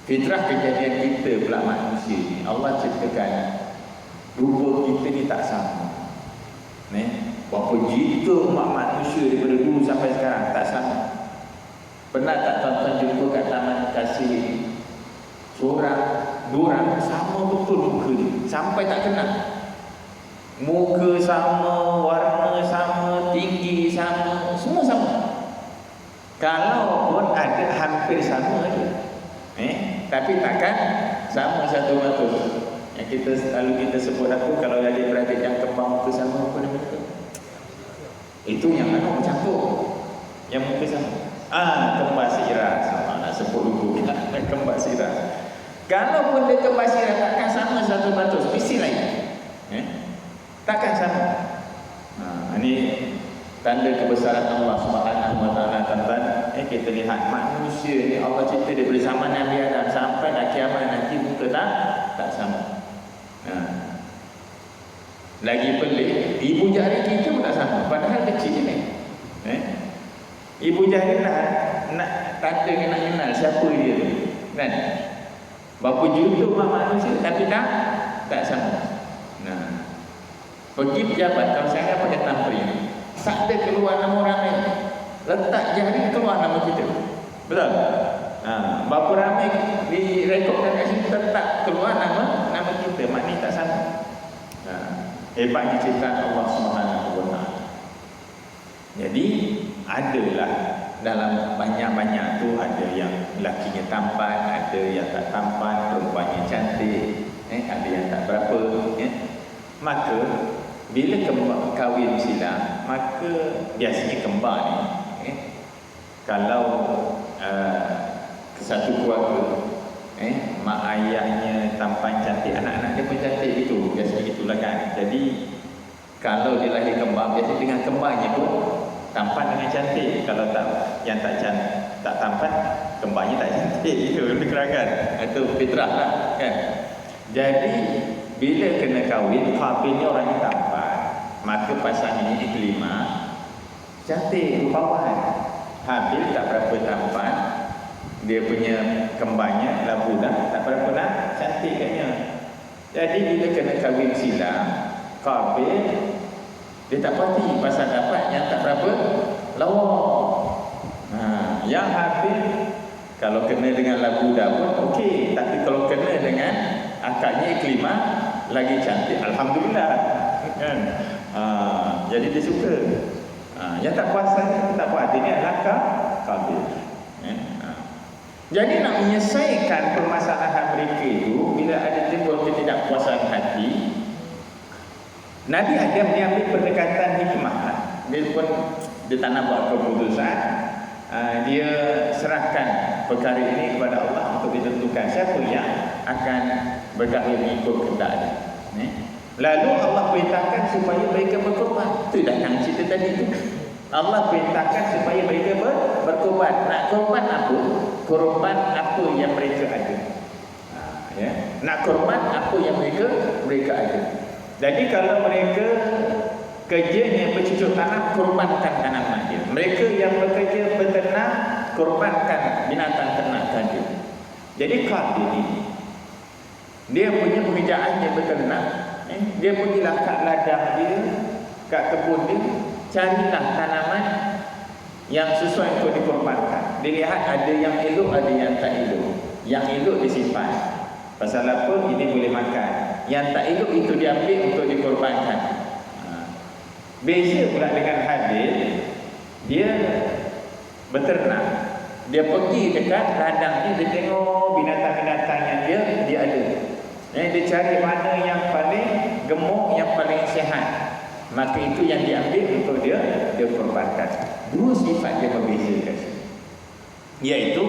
Fitrah kejadian kita pula manusia ni, Allah ciptakan rupa kita ni tak sama. Berapa juta umat manusia daripada dulu sampai sekarang tak sama. Pernah tak tuan-tuan jumpa kat taman kasih seorang, dua orang sama betul muka ni, sampai tak kenal. Muka sama, warna sama, tinggi sama, semua sama. Kalau pun ada hampir sama je, tapi takkan sama 100%. Yang kita selalu kita sebut apa, kalau ada beradik yang kembar muka sama, apa nama itu? Itu yang anak bercampur, yang muka sama. Kembar sirah, sama nak sebut dulu kembar sirah. Kalau pun dia kembar sirah, takkan sama 100%, mesti lain. Takkan sama. Ini tanda kebesaran Allah Subhanahu wa taala, tuan-tuan. Kita lihat manusia ni Allah cipta daripada zaman Nabi Adam sampai dah kiamat nanti muka tak sama. Lagi pelik, ibu jari kita pun tak sama, padahal kecil ni. Ibu jari nak tanda nak kenal siapa dia tu, kan? Berapa juta umat manusia tapi tak sama. Pergi pejabat, kalau saya pakai tampering, tak ada keluar nama orang lain, letak jari keluar nama kita. Betul? Berapa ramai direkodkan kat sini tetap keluar nama kita, maknanya tak sama. Hebatnya ciptaan Allah Subhanahu wa taala. Jadi adalah dalam banyak-banyak tu ada yang lakinya tampan, ada yang tak tampan, perempuannya cantik, ada yang tak berapa. Maka bila kahwin silang, maka biasanya kembar ni, kalau satu keluarga, mak ayahnya tampan cantik, anak-anak dia pun cantik itu, biasanya itulah kan. Jadi kalau dia lahir kembar, biasanya dengan kembarnya pun tampan dengan cantik. Kalau yang tak tampan, kembarnya tak cantik. Itu lebih kerangan. Itu fitrah lah, kan. Jadi bila kena kahwin, Qabil ni orangnya tampan, maka pasangan ini kelima cantik, rupawan. Habil tak berapa tampan, dia punya kembarnya labu dah tak berapa nak cantik katnya. Jadi bila kena kahwin silang, Qabil dia tak pati pasal dapat yang tak berapa lawa. Yang Habil kalau kena dengan labu dah pun okey, tapi kalau kena dengan akaknya kelima lagi cantik, alhamdulillah, kan? Jadi dia suka. Yang tak puasanya tak puas hati ni adalah Qabil. Jadi nak menyelesaikan permasalahan mereka itu, bila ada timbul ketidakpuasan hati, Nabi Adam dia ambil pendekatan hikmah lah. Dia pun dia tak nak buat keputusan, dia serahkan perkara ini kepada Allah untuk ditentukan siapa yang akan berkahwin mengikut kehendak dia. Lalu Allah perintahkan supaya mereka berkorban. Itu dah yang cerita tadi tu. Allah perintahkan supaya mereka berkorban. Nak korban apa? Korban apa yang mereka ada. Nak korban apa yang mereka ada. Jadi kalau mereka kerjanya bercucuk tanam, korbankan tanaman dia. Mereka yang bekerja berternak, korbankan binatang ternakan dia. Jadi Qabil ini, dia punya pekerjaan dia berternak. Dia pergilah kat ladang dia, kat kebun dia, carilah tanaman yang sesuai untuk dikorbankan. Dilihat ada yang elok, ada yang tak elok. Yang elok disimpan. Pasal apa? Ini boleh makan. Yang tak elok itu diambil untuk dikorbankan. Beza pula dengan Habil, dia berternak. Dia pergi dekat ladang dia tengok binatang-binatang yang dia ada. Dia cari mana yang paling gemuk, yang paling sihat. Maka itu yang diambil untuk dia korbankan. dua sifat yang membezakan, iaitu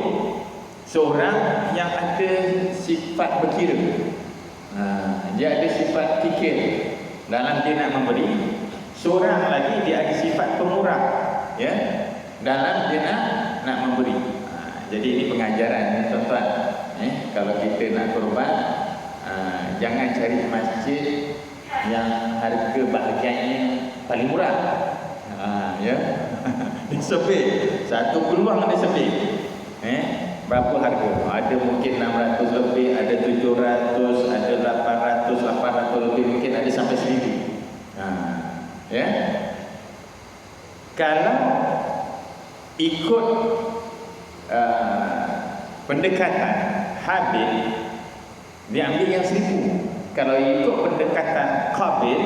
seorang yang ada sifat berkira, dia ada sifat fikir dalam dia nak memberi. Seorang lagi dia ada sifat pemurah, ya, dalam dia nak memberi. Jadi ini pengajaran tuan-tuan. Kalau kita nak korban, jangan cari masjid yang harga bahagiannya paling murah. Ya. Dia sepik. Satu peluang dia sepik. Berapa harga? Ada mungkin 600 lebih, ada 700, ada 800 lebih, mungkin ada sampai 1000. Ya. Kalau ikut pendekatan Habil, dia ambil yang 1000. Kalau ikut pendekatan Qabil,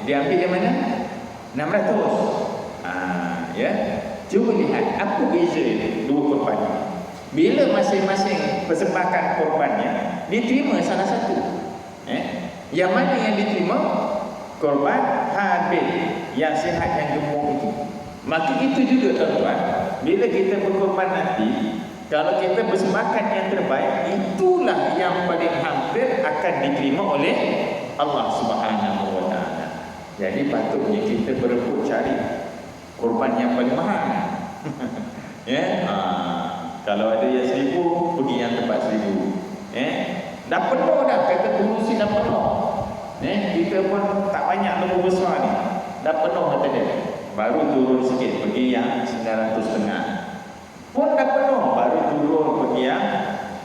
dia ambil yang mana? 600. Ya. Cuba lihat apa beza dua korban ini. Bila masing-masing persembahkan korbannya diterima salah satu, yang mana yang diterima? Korban Habil yang sihat, yang gemuk itu. Maka itu juga tuan-tuan, bila kita berkorban nanti, kalau kita persembahkan yang terbaik, itulah yang paling hampir akan diterima oleh Allah Subhanahu wa taala. Jadi patutnya kita berebut cari korban yang paling mahal. Ya. Kalau ada yang 1000, pergi yang tempat 1000. Dah penuh dah, kata pengurusi dah penuh. Kita pun tak banyak lembu besar ni. Dah penuh kata dia. Baru turun sikit, pergi yang 900.5. Pun dah penuh, baru turun pergi yang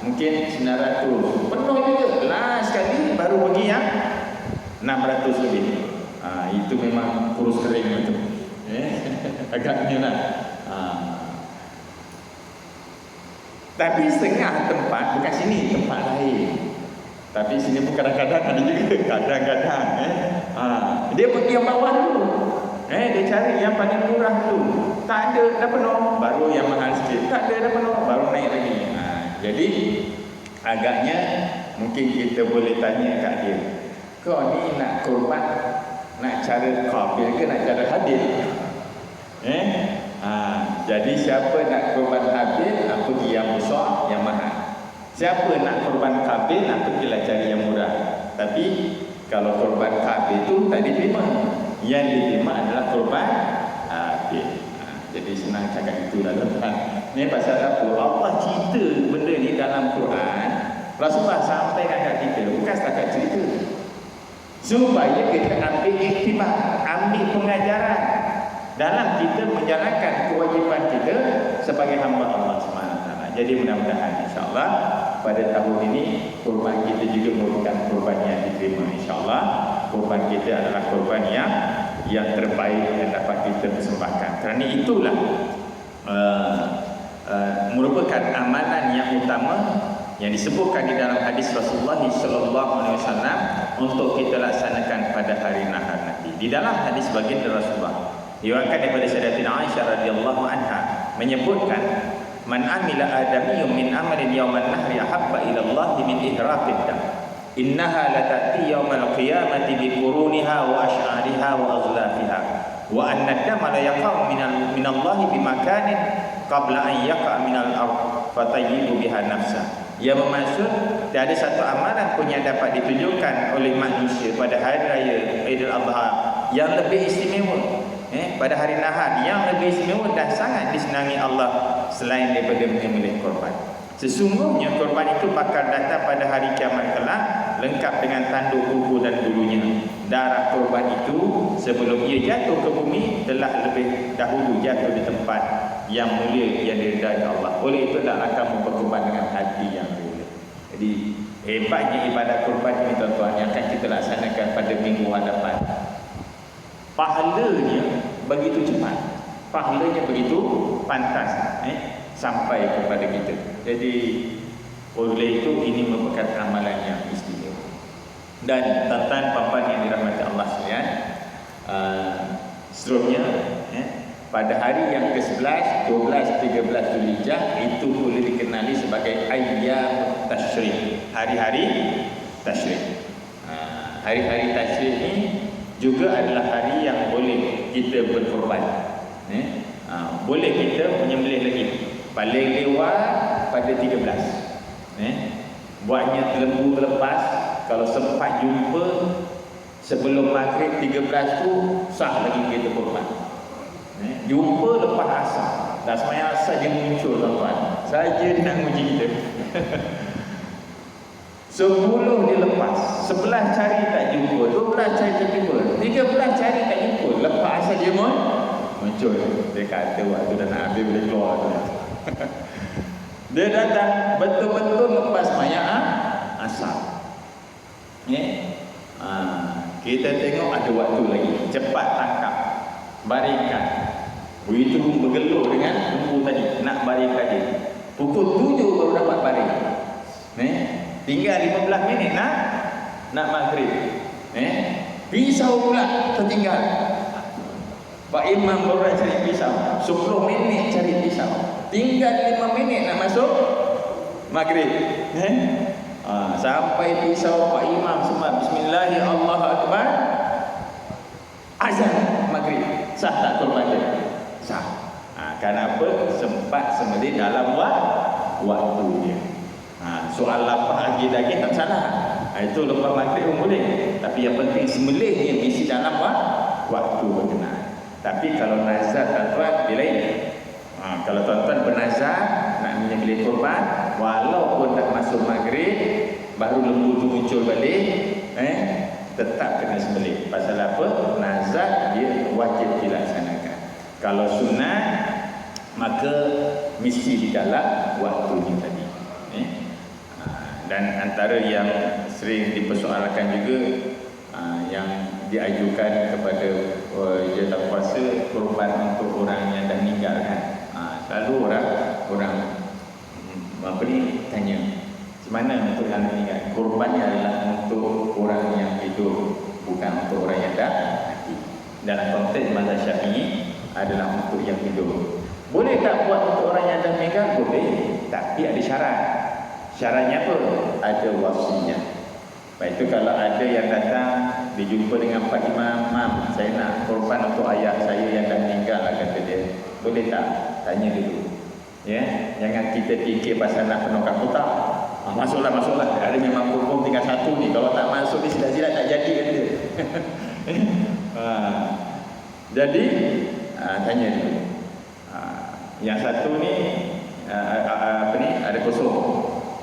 mungkin 900. Penuh juga. Last sekali baru pergi yang 600 lebih. Itu memang kurus kering itu. Agaknya lah. Tapi setengah tempat, bukan sini, tempat lain. Tapi sini pun kadang-kadang ada juga. Kadang-kadang dia pergi yang bawah dulu. Dia cari yang paling murah dulu. Tak ada, dah penuh, baru yang mahal sikit. Tak ada, dah penuh, baru naik lagi. Jadi agaknya mungkin kita boleh tanya kat dia, kau ni nak korban, nak cara Qabil ke nak cara Habil? Jadi siapa nak korban Habil, pergi yang besar, yang mahal. Siapa nak korban Qabil, pergilah cari yang murah. Tapi kalau korban Qabil tu tak diterima, yang diterima adalah korban Habil. Jadi senang cakap itulah tuan-tuan. Ni pasal apa? Allah cerita benda ni dalam Quran. Rasulullah sampaikan kat kita, bukan setakat cerita, supaya kita ambil iktibar, ambil pengajaran dalam kita menjalankan kewajipan kita sebagai hamba Allah SWT. Jadi mudah-mudahan insya-Allah pada tahun ini korban kita juga merupakan korban yang diterima insya-Allah. Korban kita adalah korban yang terbaik yang dapat kita persembahkan. Kerana itulah merupakan amalan yang utama yang disebutkan di dalam hadis Rasulullah SAW untuk kita laksanakan pada hari nahar nanti. Di dalam hadis baginda Rasulullah diriwayatkan daripada Sayyidatina Aisyah radhiyallahu anha menyebutkan, man amila adamiyyun min amalin yawman nahri ahabba ila Allah min ihraqid dam, innaha la ta'ti yawmal qiyamati bi quruniha wa ash'ariha wa aghlafiha wa anna ad-dama la yaqa'u min Allah bi makanin qabla an yaqa' min al-ard fatayyibu biha nafsa. Ia bermaksud tiada satu amalan pun yang dapat ditunjukkan oleh manusia pada hari raya Idul Adha yang lebih istimewa, pada hari nahar yang lebih istimewa dan sangat disenangi Allah selain daripada menyembelih korban. Sesungguhnya korban itu bakal datang pada hari kiamat kelak lengkap dengan tanduk kuku dan bulunya. Darah korban itu sebelum ia jatuh ke bumi telah lebih dahulu jatuh di tempat yang mulia yang diridai Allah. Oleh itu dah akan berkorban dengan hati yang mulia. Jadi hebatnya ibadat korban ini tuan-tuan yang akan kita laksanakan pada minggu hadapan. Pahalanya begitu cepat, pahalanya begitu pantas sampai kepada kita. Jadi oleh itu ini merupakan amalan yang istimewa. Dan tuan-tuan puan-puan yang dirahmati Allah sekalian, seterusnya pada hari yang ke-11, 12, 13 Zulhijjah itu boleh dikenali sebagai ayyam tasyrik, hari-hari tasyrik. Hari-hari tasyrik ini juga adalah hari yang boleh kita berkorban. boleh kita menyembelih lagi. Paling lewat pada 13. Buatnya lembu lepas. Kalau sempat jumpa sebelum maghrib 13 tu, sah lagi kita kurban. Jumpa lepas asar. Dah semayang asar dia muncul tuan-tuan. Saja dia nak uji kita. 10 dia lepas, 11 cari tak jumpa, 12 cari tak jumpa, 13 cari tak jumpa, lepas asal dia muncul. Dia kata waktu dah nak habis boleh keluar tu. Dia datang betul-betul lepas mayat asar. Kita tengok ada waktu lagi, cepat tangkap, barikan. Begitu bergelut dengan lembu tadi, nak barikan dia. Pukul 7 baru dapat baring. Tinggal 15 minit nak maghrib. Pisau pula tertinggal. Pak Imam baru cari pisau. 10 minit cari pisau. Tinggal 5 minit nak masuk maghrib. Sampai pisau Pak Imam semua bismillahirrahmanirrahim, Allahu akbar. Azan maghrib. Sah tak kurban dia? Sah. Kenapa? Sempat sembelih dalam waktu dia. Soal lapar lagi tak salah. Itu lepas maghrib pun boleh. Tapi yang penting sembelih dia mesti dalam waktu berkenaan. Tapi kalau nazar tuan-tuan dia lain. Kalau tuan-tuan bernazar nak menyembelih kurban, walaupun dah masuk maghrib baru lembu tu muncul balik, tetap kena sembelih. Pasal apa? Nazar dia wajib dilaksanakan. Kalau sunat maka mesti di dalam waktu ni tadi. Dan antara yang sering dipersoalkan juga yang diajukan kepada jawatan kuasa, kurban untuk orang yang dah meninggal kan. Selalu orang apa ni tanya, mana untuk yang meninggal? Kurbannya adalah untuk orang yang hidup, bukan untuk orang yang dah mati. Dalam konteks mazhab Syafi'i adalah untuk yang hidup. Boleh tak buat untuk orang yang dah meninggal? Boleh, tapi ada syarat. Syaratnya apa? Ada wasiat. Baik, itu kalau ada yang datang dijumpa dengan Pak Imam, "Mam, saya nak korban untuk ayah saya yang dah meninggal," kata dia. Boleh tak? Tanya dulu. Ya, jangan kita fikir pasal nak penukar kotak. Masuklah. Ada memang hukum tinggal satu ni. Kalau tak masuk ni silat-silat tak jadi kan dia. Jadi tanya dulu. Yang satu ni ada kosong.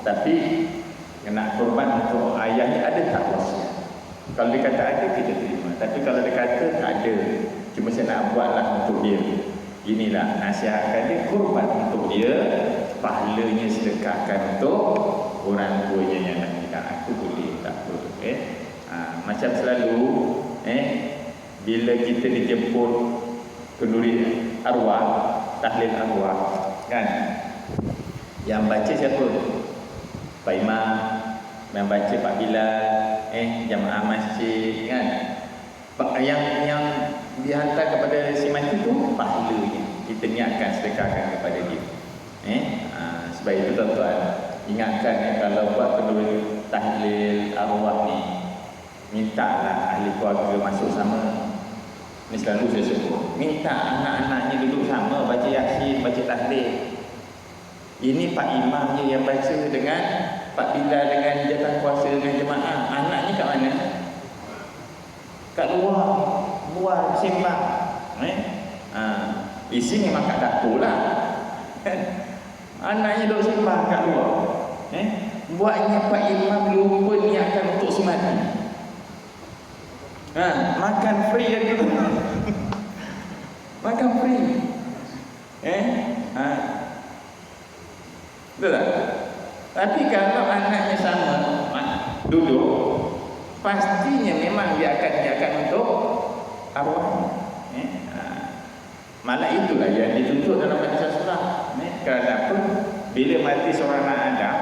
Tapi nak korban untuk ayahnya ada tak wasiat? Kalau dia kata ada, kita terima. Tapi kalau dia kata tak ada, cuma saya nak buatlah untuk dia, inilah nasihatkan dia, korban untuk dia, pahalanya sedekahkan untuk orang tuanya yang nak nikah. Aku boleh, tak boleh. Macam selalu bila kita dijemput kenduri arwah, tahlil arwah kan, yang baca siapa? Pak Imam, yang baca Pak Bilal, jamaah masjid kan. Yang dihantar kepada si mati tu pahalanya. Kita niatkan sedekahkan kepada dia. Sebab itu tuan-tuan, ingatkan kalau buat kenduri tahlil arwah ni, mintalah ahli keluarga masuk sama. Ni selalu saya sebut, minta anak-anaknya duduk sama, baca yasin, baca tahlil. Ini Pak Imamnya yang baca dengan Pak Bilal dengan jawatan kuasa dengan jemaah. Anaknya kat mana? Kat luar, buat sembang. Isi memang kat dapur lah. Anaknya duduk sembang kat luar. Buatnya Pak Imam lupa niatkan untuk semati. Makan free lagi tu. Makan free. Betul tak? Tapi kalau anaknya sama duduk, pastinya memang dia akan untuk arwahnya. Malah itulah yang dituntut dalam hadis Rasulullah. Kerana apa? Bila mati seorang anak Adam,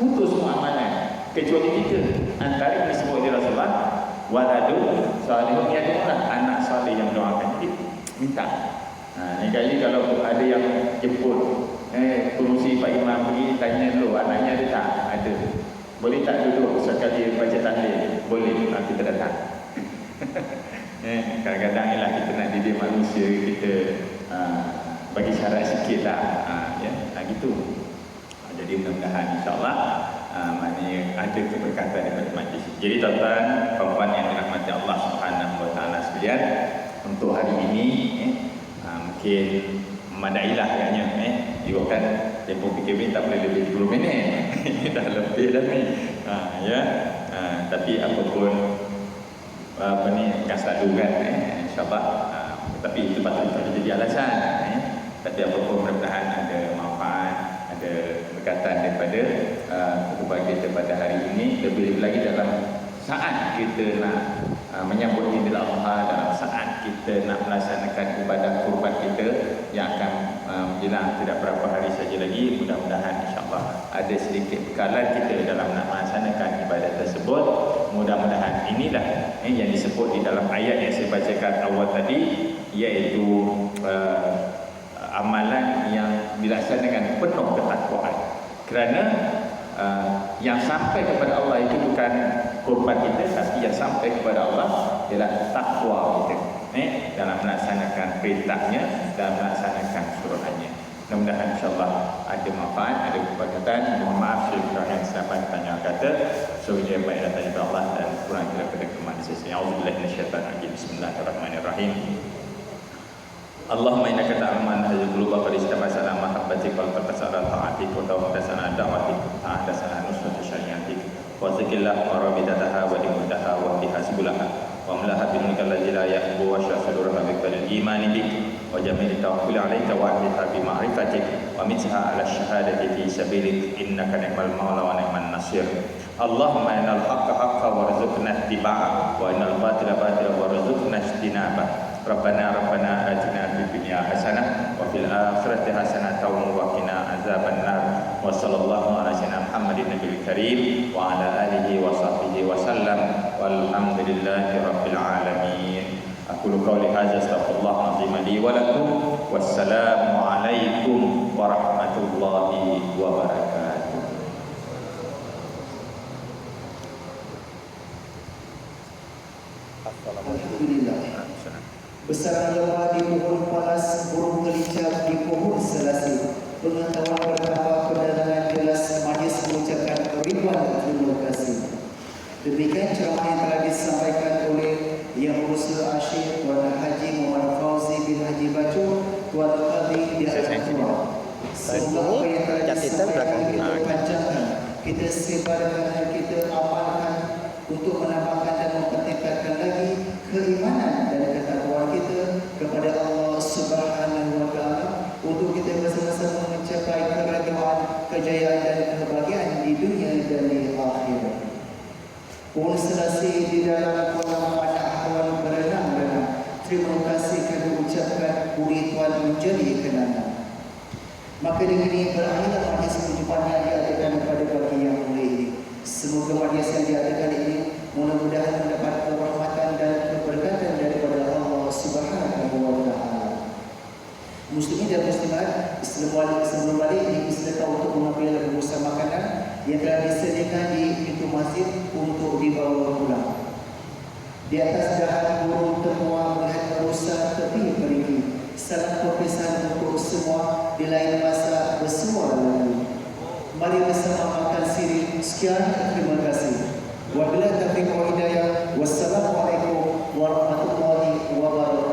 putus semua amalan kecuali kita. Antara yang disebut oleh Rasulullah, waladu salihun yad'ulah, anak salih yang doakan. Jadi minta. Ni kali kalau ada yang jemput pengurusi Pak Imam pergi, tanya dulu anaknya ada tak? Ada. Boleh tak duduk sekali baca tahlil? Boleh, kita datang. Kadang-kadang ialah kita nak didik manusia, kita bagi syarat sikit lah, ya, gitu. Jadi mudah-mudahan insyaAllah maknanya ada keberkatan daripada majlis. Jadi tuan-tuan, puan-puan yang dirahmati Allah Subhanahu Wa Taala sekalian, untuk hari ini mungkin memadailah agaknya. Juga kan tempoh PKP tak boleh lebih 10 minit. Dah lebih dah ni. Ya. Tapi apapun apa ni akan selalu kan, insyaAllah. Tapi itu patut jadi alasan. Tapi apapun mudah-mudahan ada manfaat, ada keberkatan daripada kehidupan kita pada hari ini. Lebih lagi dalam saat kita nak menyambut Idul Adha, dalam saat kita nak melaksanakan ibadah kurban kita yang akan menjelang tidak berapa hari saja lagi. Mudah-mudahan insyaAllah ada sedikit bekalan kita dalam nak melaksanakan ibadah tersebut. Mudah-mudahan inilah yang disebut di dalam ayat yang saya bacakan awal tadi, iaitu amalan yang dilaksanakan penuh ketakwaan. Kerana yang sampai kepada Allah itu bukan kurban kita, tapi yang sampai kepada Allah ialah takwa kita dalam melaksanakan perintahnya, dalam melaksanakan suruhannya. Mudah-mudahan insyaAllah ada manfaat, ada keberkatan. Mohon maaf syekh yang selapan tanya kata sehingga baik datang daripada Allah dan kurang daripada kemana saya. Auzubillahi minasyaitanir rajim. Bismillahirrahmanirrahim. Allahumma innaka ta'lamu anna hadhihi quluba qad istamasa ala mahabbatik wal tasara ta'atik wa tawasana da'watik ta'adasana nusrati syariatik wa zikillah wa rabidataha wa dimuddaha wa bihasbulaha wa amlaha binika alladhi la yahbu wa syasuduraha biqadil imani bik wa jamil tawakkul alayka wa ahliha bi ma'rifatik wa mitha ala syahadati fi sabilik innaka ni'mal maula wa ni'man nasir. Allahumma innal haqqa haqqa warzuqna ittiba'ah wa innal batila batila warzuqna ijtinabah. Rabbana atina fid dunya hasanah wa fil akhirati hasanah wa qina azabannar. Wa sallallahu ala sayyidina Muhammadin nabiyil karim wa ala alihi wa sahbihi wa sallam walhamdulillahi rabbil alamin. Aqulu qawli hadza astaghfirullah azim li wa lakum. Wassalamu alaikum warahmatullahi wabarakatuh. Alhamdulillah. Bersarang lelah di pohon palas, burung gelicap di pohon selasi. Pengetahuan bertambah, penerangan jelas, majlis mengucapkan ribuan terima kasih. Demikian ceramah yang telah disampaikan oleh Yang Mulia Asyik Tuan Haji Muhammad Fauzi bin Haji Bacu, Tuan Qadhi di Al-Quran. Semoga apa yang telah disampaikan kita panjangkan, kita sebarkan dan kita amalkan untuk menambahkan dan mempertingkatkan lagi keimanan dan ketakwaan kita kepada Allah Subhanahu Wa Taala, untuk kita bersama-sama mencapai keredaan, kejayaan dan kebahagiaan di dunia dan di akhirat. Pohon selasi di dalam kolam anak hawan berenang-renang. Terima kasih kami ucapkan, budi Tuhan menjadi kenangan. Maka dengan ini berakhirlah majlis perjumpaan yang diadakan pada pagi yang mulia ini. Semoga majlis yang diadakan ini mudah-mudahan mendapat kehormatan dan keberkatan daripada Allah Subhanahu Wa Taala. Muslimin dan muslimat, sebelum balik dipersilakan untuk mengambil bungkusan makanan yang telah disediakan di pintu masjid untuk dibawa pulang. Di atas dahan burung termuar melihat rusa tepi perigi. Salam perpisahan untuk semua, di lain masa bersua lagi. Mari bersama makan sirih. Sekian, terima kasih. Wabillahi taufiq wal hidayah. Wassalamualaikum warahmatullahi wabarakatuh.